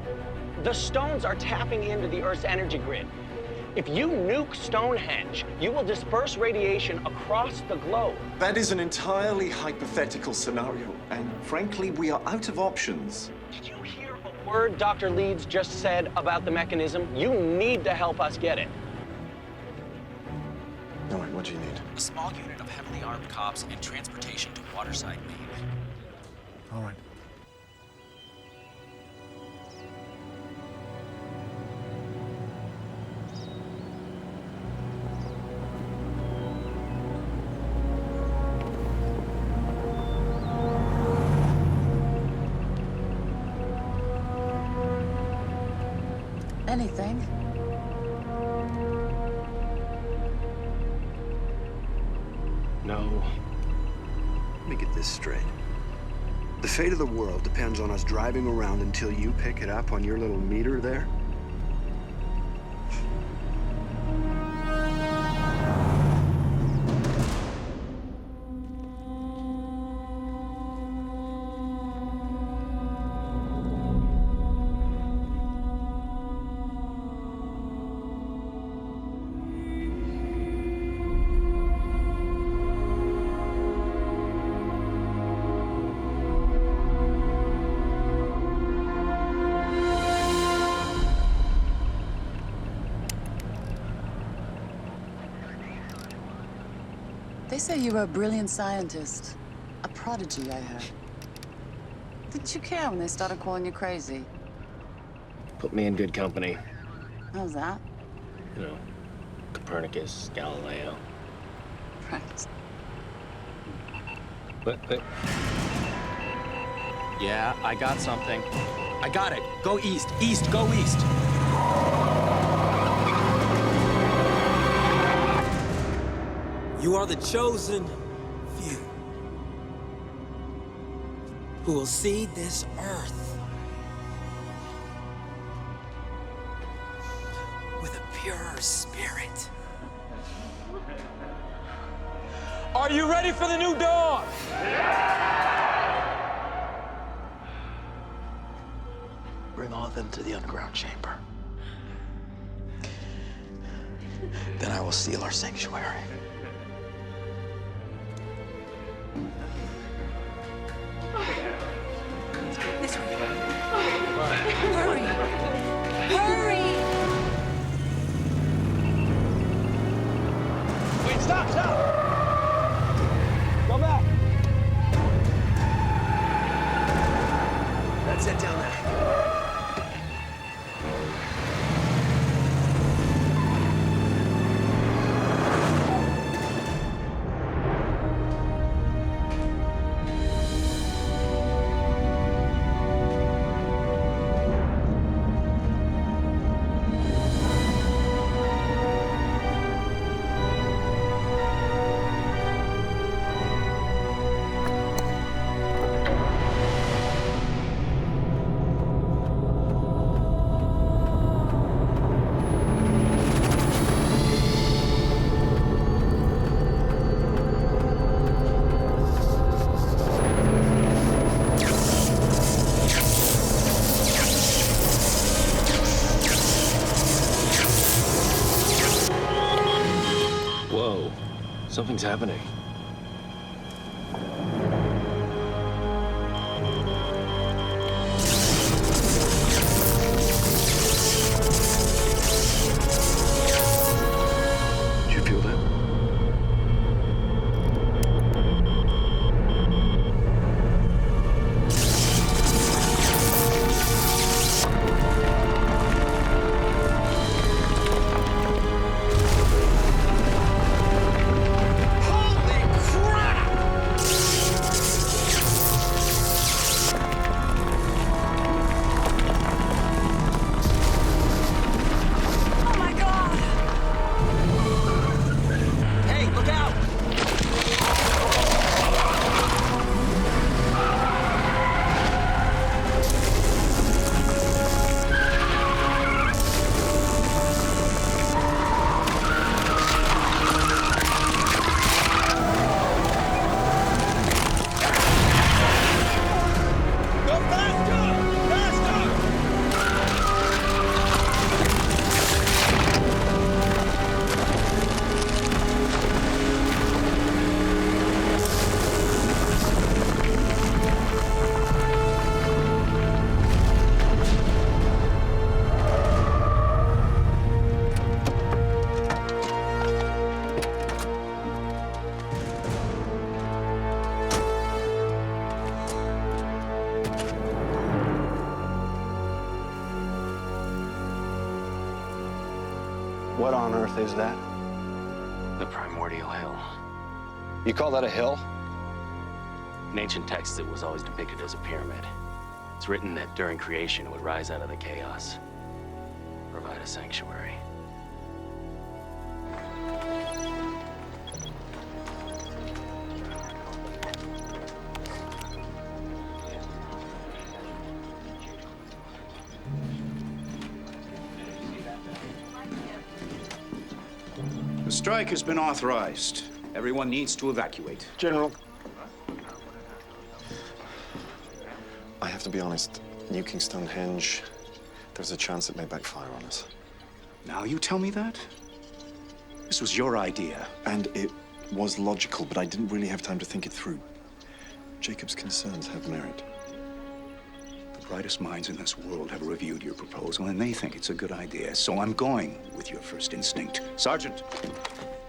[SPEAKER 7] The stones are tapping into the Earth's energy grid. If you nuke Stonehenge, you will disperse radiation across the globe.
[SPEAKER 14] That is an entirely hypothetical scenario, and frankly, we are out of options.
[SPEAKER 7] Did you hear a word Dr. Leeds just said about the mechanism? You need to help us get it.
[SPEAKER 14] All right, what do you need?
[SPEAKER 1] A small unit of heavily armed cops and transportation to Waterside, Maine.
[SPEAKER 14] All right.
[SPEAKER 10] Anything?
[SPEAKER 7] No.
[SPEAKER 20] Let me get this straight. The fate of the world depends on us driving around until you pick it up on your little meter there?
[SPEAKER 10] They say you were a brilliant scientist. A prodigy, I heard. Didn't you care when they started calling you crazy?
[SPEAKER 7] Put me in good company.
[SPEAKER 10] How's that?
[SPEAKER 7] You know, Copernicus, Galileo.
[SPEAKER 10] Right.
[SPEAKER 7] But...
[SPEAKER 1] Yeah, I got something. I got it. Go east. East, go east.
[SPEAKER 2] You are the chosen few who will see this earth with a pure spirit. Are you ready for the new dawn?
[SPEAKER 1] Bring all of them to the underground chamber. Then I will seal our sanctuary.
[SPEAKER 10] This way. Hurry! Hurry!
[SPEAKER 7] Wait, stop, stop! Go back!
[SPEAKER 1] That's it down there.
[SPEAKER 14] Something's happening. Did you feel that?
[SPEAKER 20] What on earth is that?
[SPEAKER 1] The primordial hill.
[SPEAKER 20] You call that a hill?
[SPEAKER 1] In ancient texts, it was always depicted as a pyramid. It's written that during creation, it would rise out of the chaos, provide a sanctuary.
[SPEAKER 16] The strike has been authorized. Everyone needs to evacuate.
[SPEAKER 14] General. I have to be honest, nuking Stonehenge, there's a chance it may backfire on us.
[SPEAKER 16] Now you tell me that? This was your idea.
[SPEAKER 14] And it was logical, but I didn't really have time to think it through. Jacob's concerns have merit.
[SPEAKER 16] The brightest minds in this world have reviewed your proposal, and they think it's a good idea. So I'm going with your first instinct. Sergeant,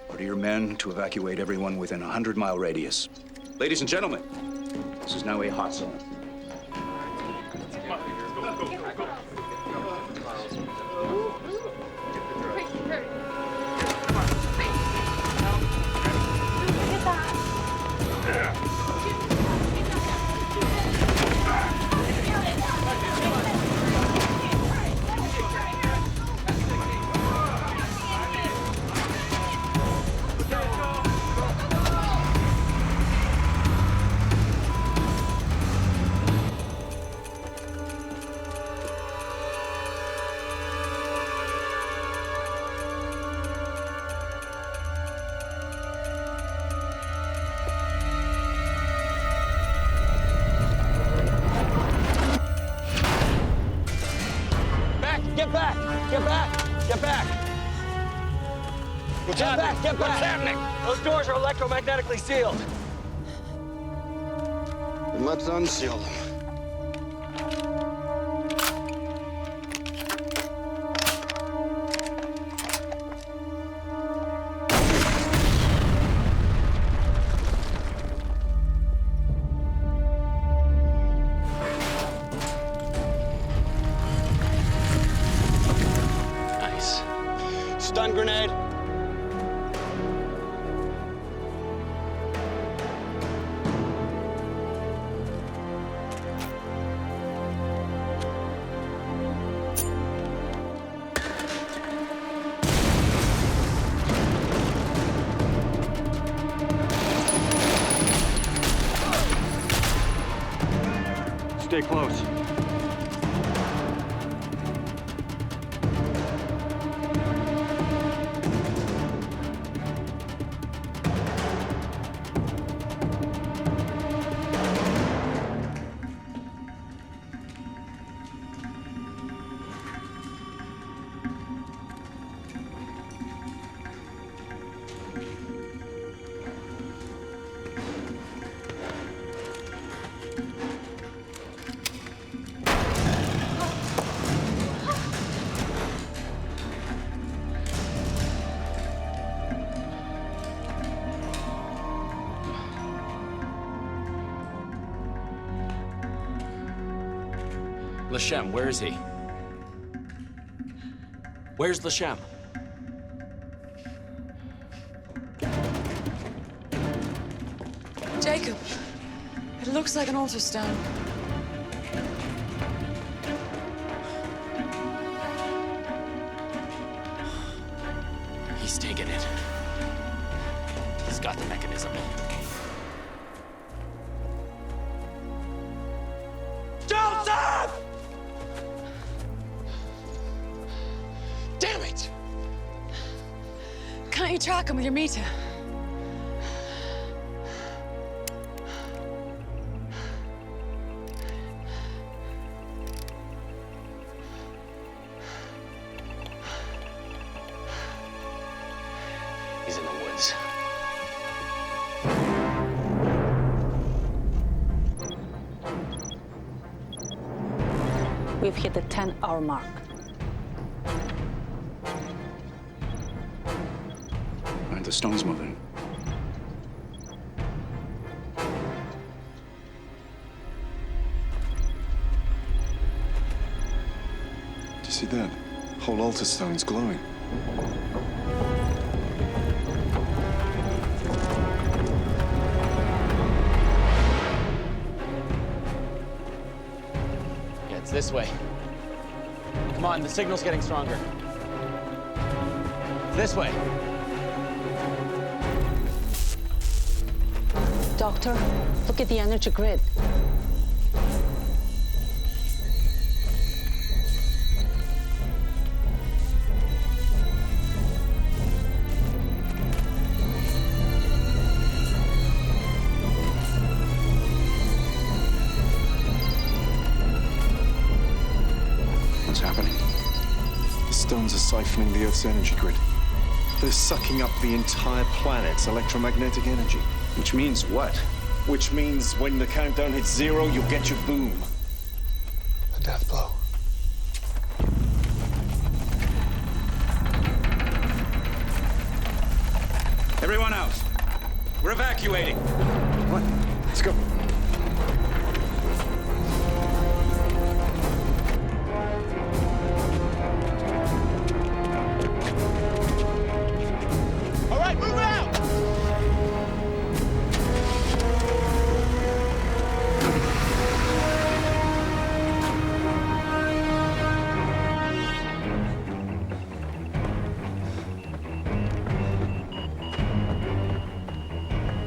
[SPEAKER 16] order your men to evacuate everyone within a 100-mile radius. Ladies and gentlemen, this is now a hot zone.
[SPEAKER 7] Get back! Get back! Get back! Get back! Get back! What's happening? Those doors are electromagnetically sealed.
[SPEAKER 20] Then let's unseal them.
[SPEAKER 7] Stun grenade.
[SPEAKER 13] Stay close.
[SPEAKER 1] Lashem, where is he? Where's Lashem?
[SPEAKER 10] Jacob, it looks like an altar stone.
[SPEAKER 1] He's taken it. He's got the mechanism. Joseph! Damn it!
[SPEAKER 10] Can't you track him with your meter?
[SPEAKER 1] He's in the woods.
[SPEAKER 11] We've hit the 10-hour mark.
[SPEAKER 16] And the stone's moving.
[SPEAKER 14] Do you see that? Whole altar stone's glowing.
[SPEAKER 1] Yeah, it's this way. Come on, the signal's getting stronger. It's this way.
[SPEAKER 11] Doctor, look at the energy grid.
[SPEAKER 16] What's happening?
[SPEAKER 14] The stones are siphoning the Earth's energy grid. They're sucking up the entire planet's electromagnetic energy.
[SPEAKER 16] Which means what?
[SPEAKER 14] Which means when the countdown hits 0, you'll get your boom.
[SPEAKER 15] A death blow.
[SPEAKER 16] Everyone out. We're evacuating.
[SPEAKER 14] What? Let's go.
[SPEAKER 7] All right, move out!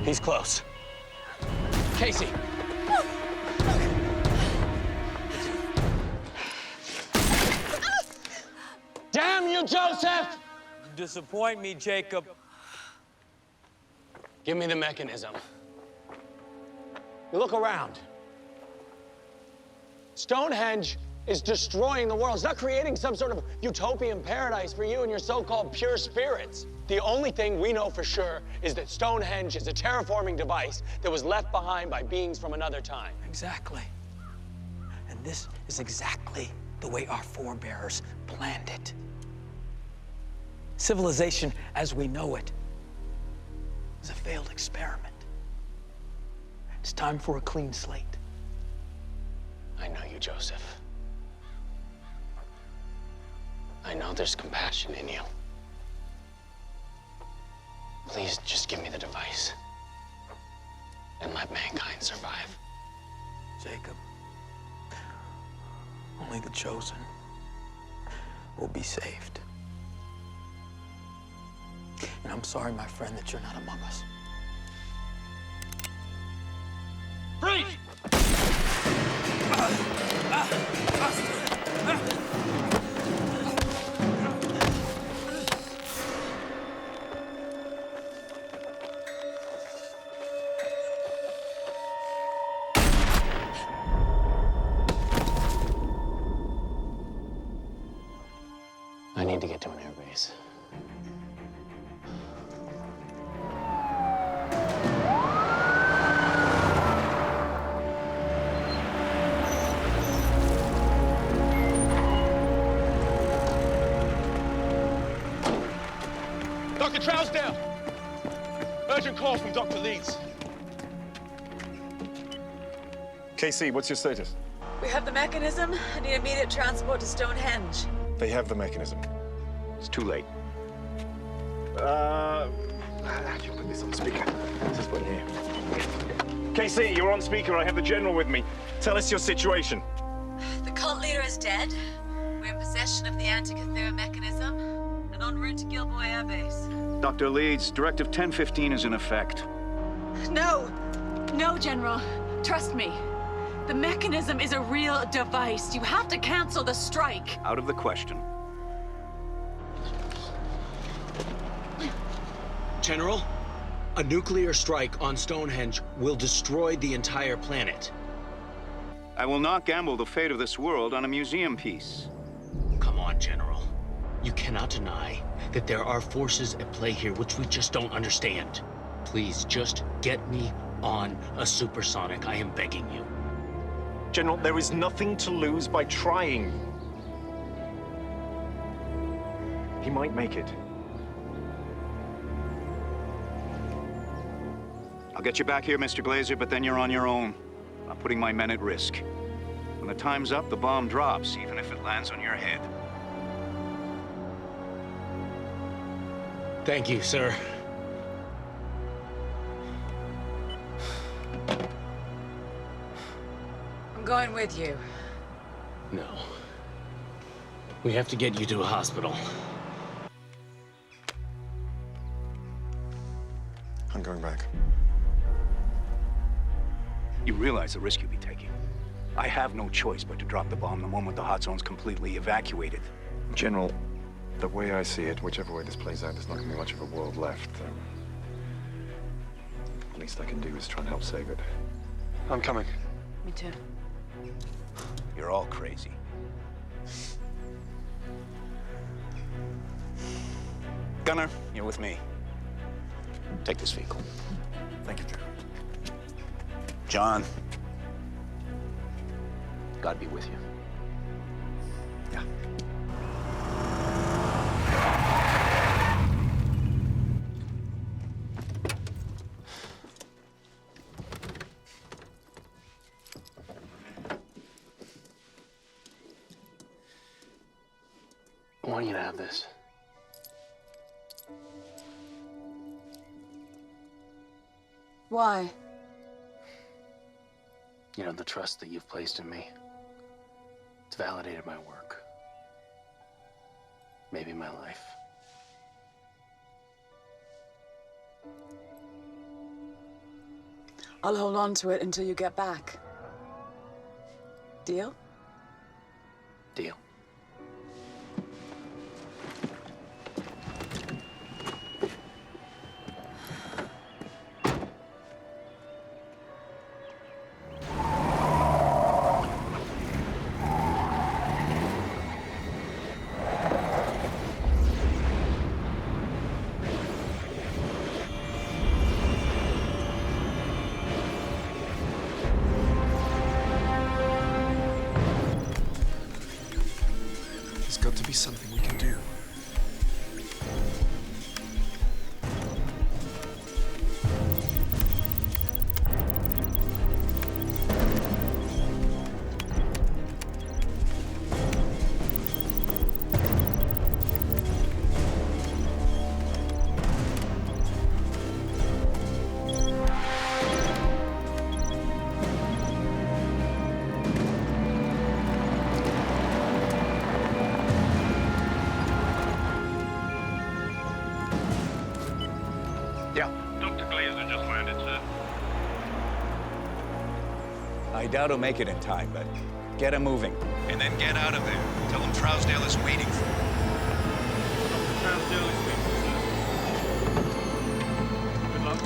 [SPEAKER 7] He's close. Casey. Damn you, Joseph!
[SPEAKER 13] Disappoint me, Jacob.
[SPEAKER 7] Give me the mechanism. You look around. Stonehenge is destroying the world. It's not creating some sort of utopian paradise for you and your so-called pure spirits. The only thing we know for sure is that Stonehenge is a terraforming device that was left behind by beings from another time.
[SPEAKER 2] Exactly. And this is exactly the way our forebears planned it. Civilization as we know it is a failed experiment. It's time for a clean slate.
[SPEAKER 1] I know you, Joseph. I know there's compassion in you. Please just give me the device and let mankind survive.
[SPEAKER 2] Jacob, only the chosen will be saved. And I'm sorry, my friend, that you're not among us.
[SPEAKER 7] Freeze!
[SPEAKER 1] I need to get to an airbase.
[SPEAKER 7] Dr. Trousdale! Urgent call from Dr. Leeds.
[SPEAKER 9] KC, what's your status?
[SPEAKER 10] We have the mechanism. I need immediate transport to Stonehenge.
[SPEAKER 14] They have the mechanism.
[SPEAKER 16] It's too late.
[SPEAKER 14] You put this on speaker. This is what here. KC, you're on speaker. I have the general with me. Tell us your situation.
[SPEAKER 10] The cult leader is dead. We're in possession of the Antikythera mechanism and en route to Gilboy Air Base.
[SPEAKER 16] Dr. Leeds, Directive 1015 is in effect.
[SPEAKER 10] No! No, General. Trust me. The mechanism is a real device. You have to cancel the strike.
[SPEAKER 16] Out of the question.
[SPEAKER 1] General, a nuclear strike on Stonehenge will destroy the entire planet.
[SPEAKER 16] I will not gamble the fate of this world on a museum piece.
[SPEAKER 1] Come on, General. You cannot deny that there are forces at play here which we just don't understand. Please, just get me on a supersonic. I am begging you.
[SPEAKER 9] General, there is nothing to lose by trying. He might make it.
[SPEAKER 16] I'll get you back here, Mr. Glazer, but then you're on your own. I'm putting my men at risk. When the time's up, the bomb drops, even if it lands on your head.
[SPEAKER 1] Thank you, sir.
[SPEAKER 10] I'm going with you.
[SPEAKER 1] No. We have to get you to a hospital.
[SPEAKER 14] I'm going back.
[SPEAKER 16] You realize the risk you'll be taking. I have no choice but to drop the bomb the moment the hot zone's completely evacuated.
[SPEAKER 14] General, the way I see it, whichever way this plays out, there's not going to be much of a world left. The least I can do is try and help save it.
[SPEAKER 15] I'm coming.
[SPEAKER 10] Me too.
[SPEAKER 16] You're all crazy. Gunner, you're with me.
[SPEAKER 1] Take this vehicle.
[SPEAKER 14] Thank you, General.
[SPEAKER 16] John.
[SPEAKER 1] God be with you.
[SPEAKER 14] Yeah.
[SPEAKER 1] I want you to have this.
[SPEAKER 10] Why?
[SPEAKER 1] You know, the trust that you've placed in me. It's validated my work. Maybe my life.
[SPEAKER 10] I'll hold on to it until you get back. Deal?
[SPEAKER 1] Deal.
[SPEAKER 15] There's got to be something we can do.
[SPEAKER 4] Dr. Glazer just landed, sir.
[SPEAKER 16] I doubt he'll make it in time, but get him moving. And then get out of there. Tell him Trousdale is waiting for him.
[SPEAKER 4] Trousdale is waiting, sir. Good luck.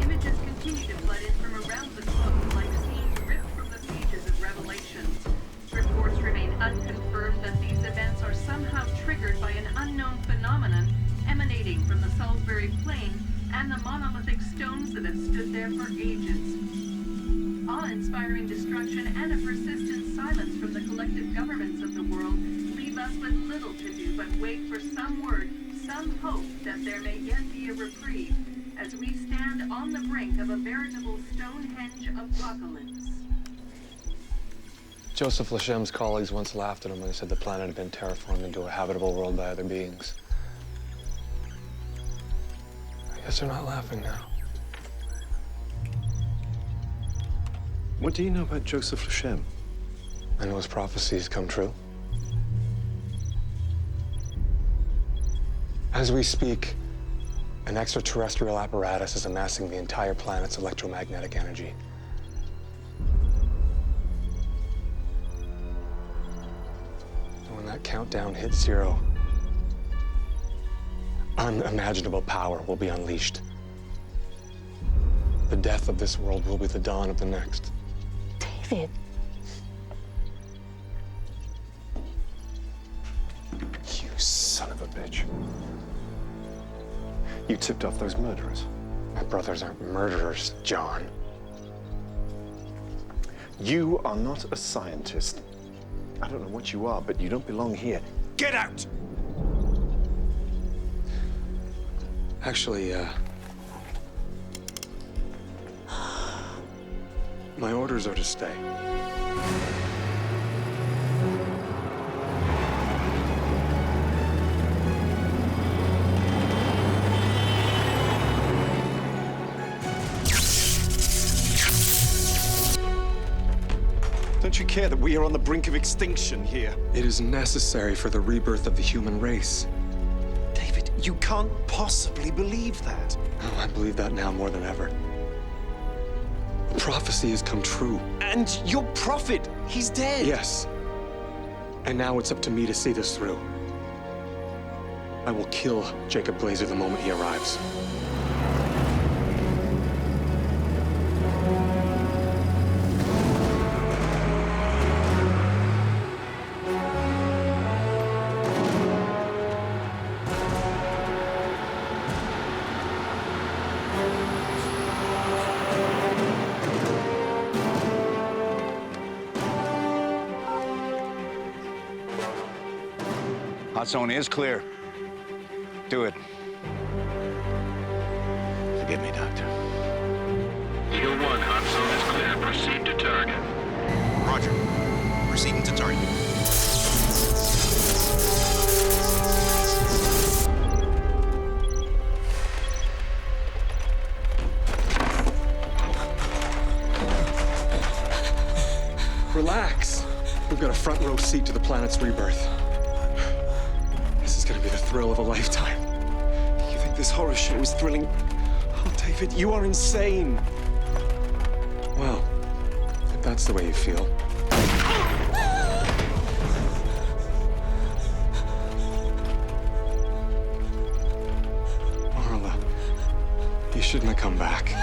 [SPEAKER 18] Images continue to flood in from around the globe, like scenes ripped from the pages of Revelations. Reports remain unconfirmed that these events are somehow triggered by an unknown phenomenon emanating from the Salisbury Plain and the monolithic stones that have stood there for ages. Awe-inspiring destruction and a persistent silence from the collective governments of the world leave us with little to do but wait for some word, some some hope that there may yet be a reprieve as we stand on the brink of a veritable Stonehenge apocalypse.
[SPEAKER 15] Joseph Lachem's colleagues once laughed at him when he said the planet had been terraformed into a habitable world by other beings. I guess they're not laughing now.
[SPEAKER 14] What do you know about Joseph Lachem?
[SPEAKER 15] I know his prophecies come true. As we speak, an extraterrestrial apparatus is amassing the entire planet's electromagnetic energy. And when that countdown hits zero, unimaginable power will be unleashed. The death of this world will be the dawn of the next.
[SPEAKER 11] David.
[SPEAKER 14] You son of a bitch. You tipped off those murderers.
[SPEAKER 15] My brothers aren't murderers, John.
[SPEAKER 14] You are not a scientist. I don't know what you are, but you don't belong here. Get out!
[SPEAKER 15] Actually, my orders are to stay.
[SPEAKER 14] Don't you care that we are on the brink of extinction here?
[SPEAKER 15] It is necessary for the rebirth of the human race.
[SPEAKER 14] David, you can't possibly believe that.
[SPEAKER 15] Oh, I believe that now more than ever. The prophecy has come true.
[SPEAKER 14] And your prophet, he's dead.
[SPEAKER 15] Yes. And now it's up to me to see this through. I will kill Jacob Glazer the moment he arrives.
[SPEAKER 16] Hot zone is clear. Do it. Forgive me, Doctor.
[SPEAKER 4] Eagle 1, hot zone is clear. Proceed to target.
[SPEAKER 21] Roger. Proceeding to target.
[SPEAKER 15] Relax. We've got a front row seat to the planet's rebirth. This is gonna be the thrill of a lifetime.
[SPEAKER 14] You think this horror show is thrilling? Oh, David, you are insane.
[SPEAKER 15] Well, if that's the way you feel. Marla, you shouldn't have come back.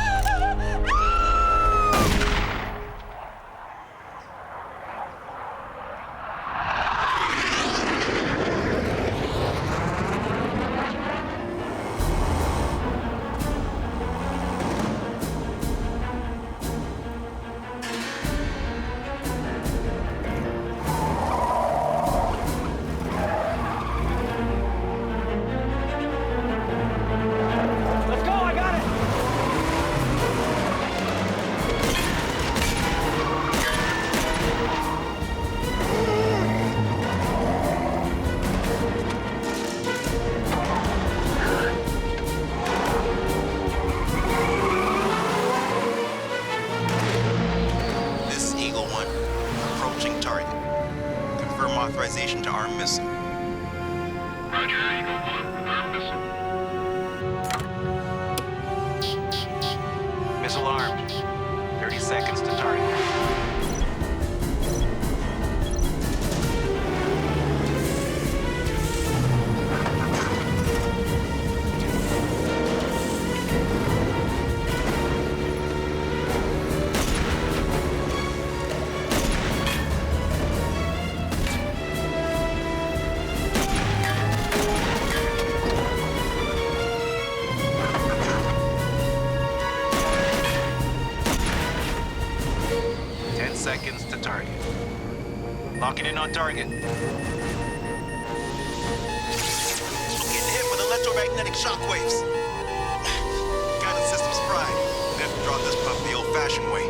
[SPEAKER 21] Authorization to arm missile.
[SPEAKER 4] Roger, Eagle 1, arm missile.
[SPEAKER 21] Missile armed. 30 seconds to target. Seconds to target. Locking in on target. Getting hit with electric electromagnetic shockwaves. Guidance system's fried. We have to drop this pup the old-fashioned way.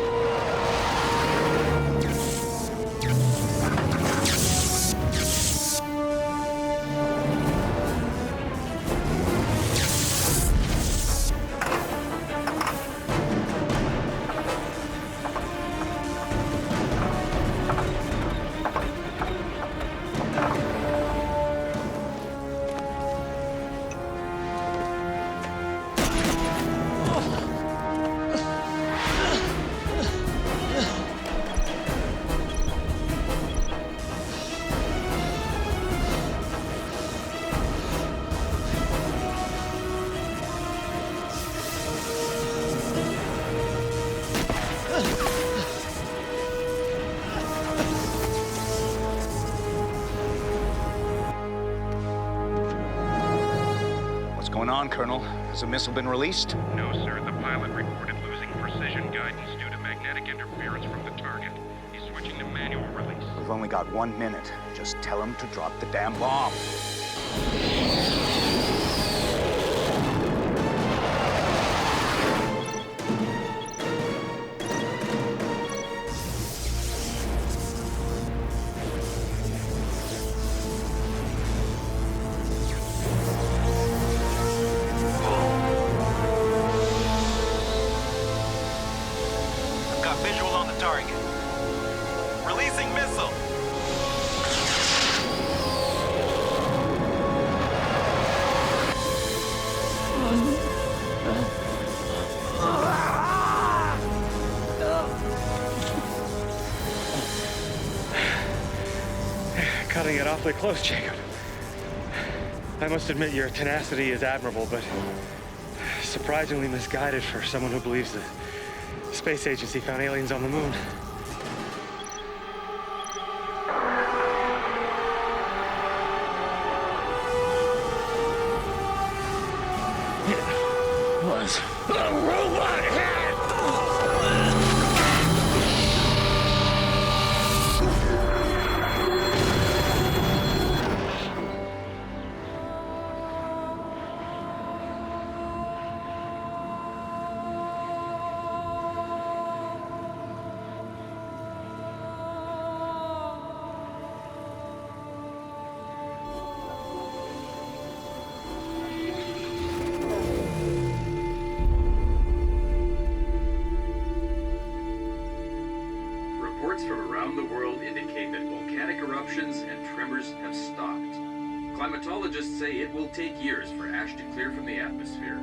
[SPEAKER 16] What's going on, Colonel? Has the missile been released?
[SPEAKER 6] No, sir. The pilot reported losing precision guidance due to magnetic interference from the target. He's switching to manual release.
[SPEAKER 16] We've only got 1 minute. Just tell him to drop the damn bomb.
[SPEAKER 21] Got visual on the target. Releasing missile.
[SPEAKER 13] Cutting it awfully close, Jacob. I must admit your tenacity is admirable, but surprisingly misguided for someone who believes the space agency found aliens on the moon. It was a robot head!
[SPEAKER 6] Reports from around the world indicate that volcanic eruptions and tremors have stopped. Climatologists say it will take years for ash to clear from the atmosphere.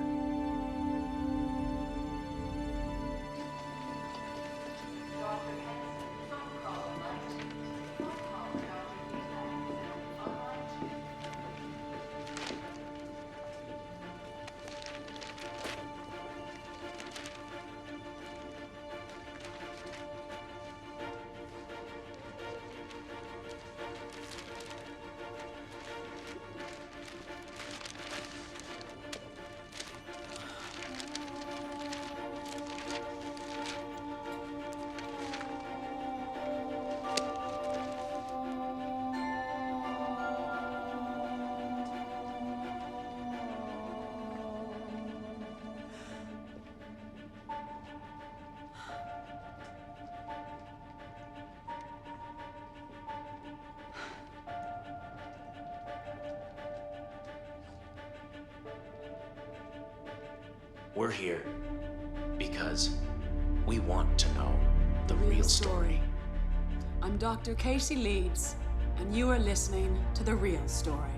[SPEAKER 1] We're here because we want to know the real story.
[SPEAKER 10] I'm Dr. Casey Leeds, and you are listening to The Real Story.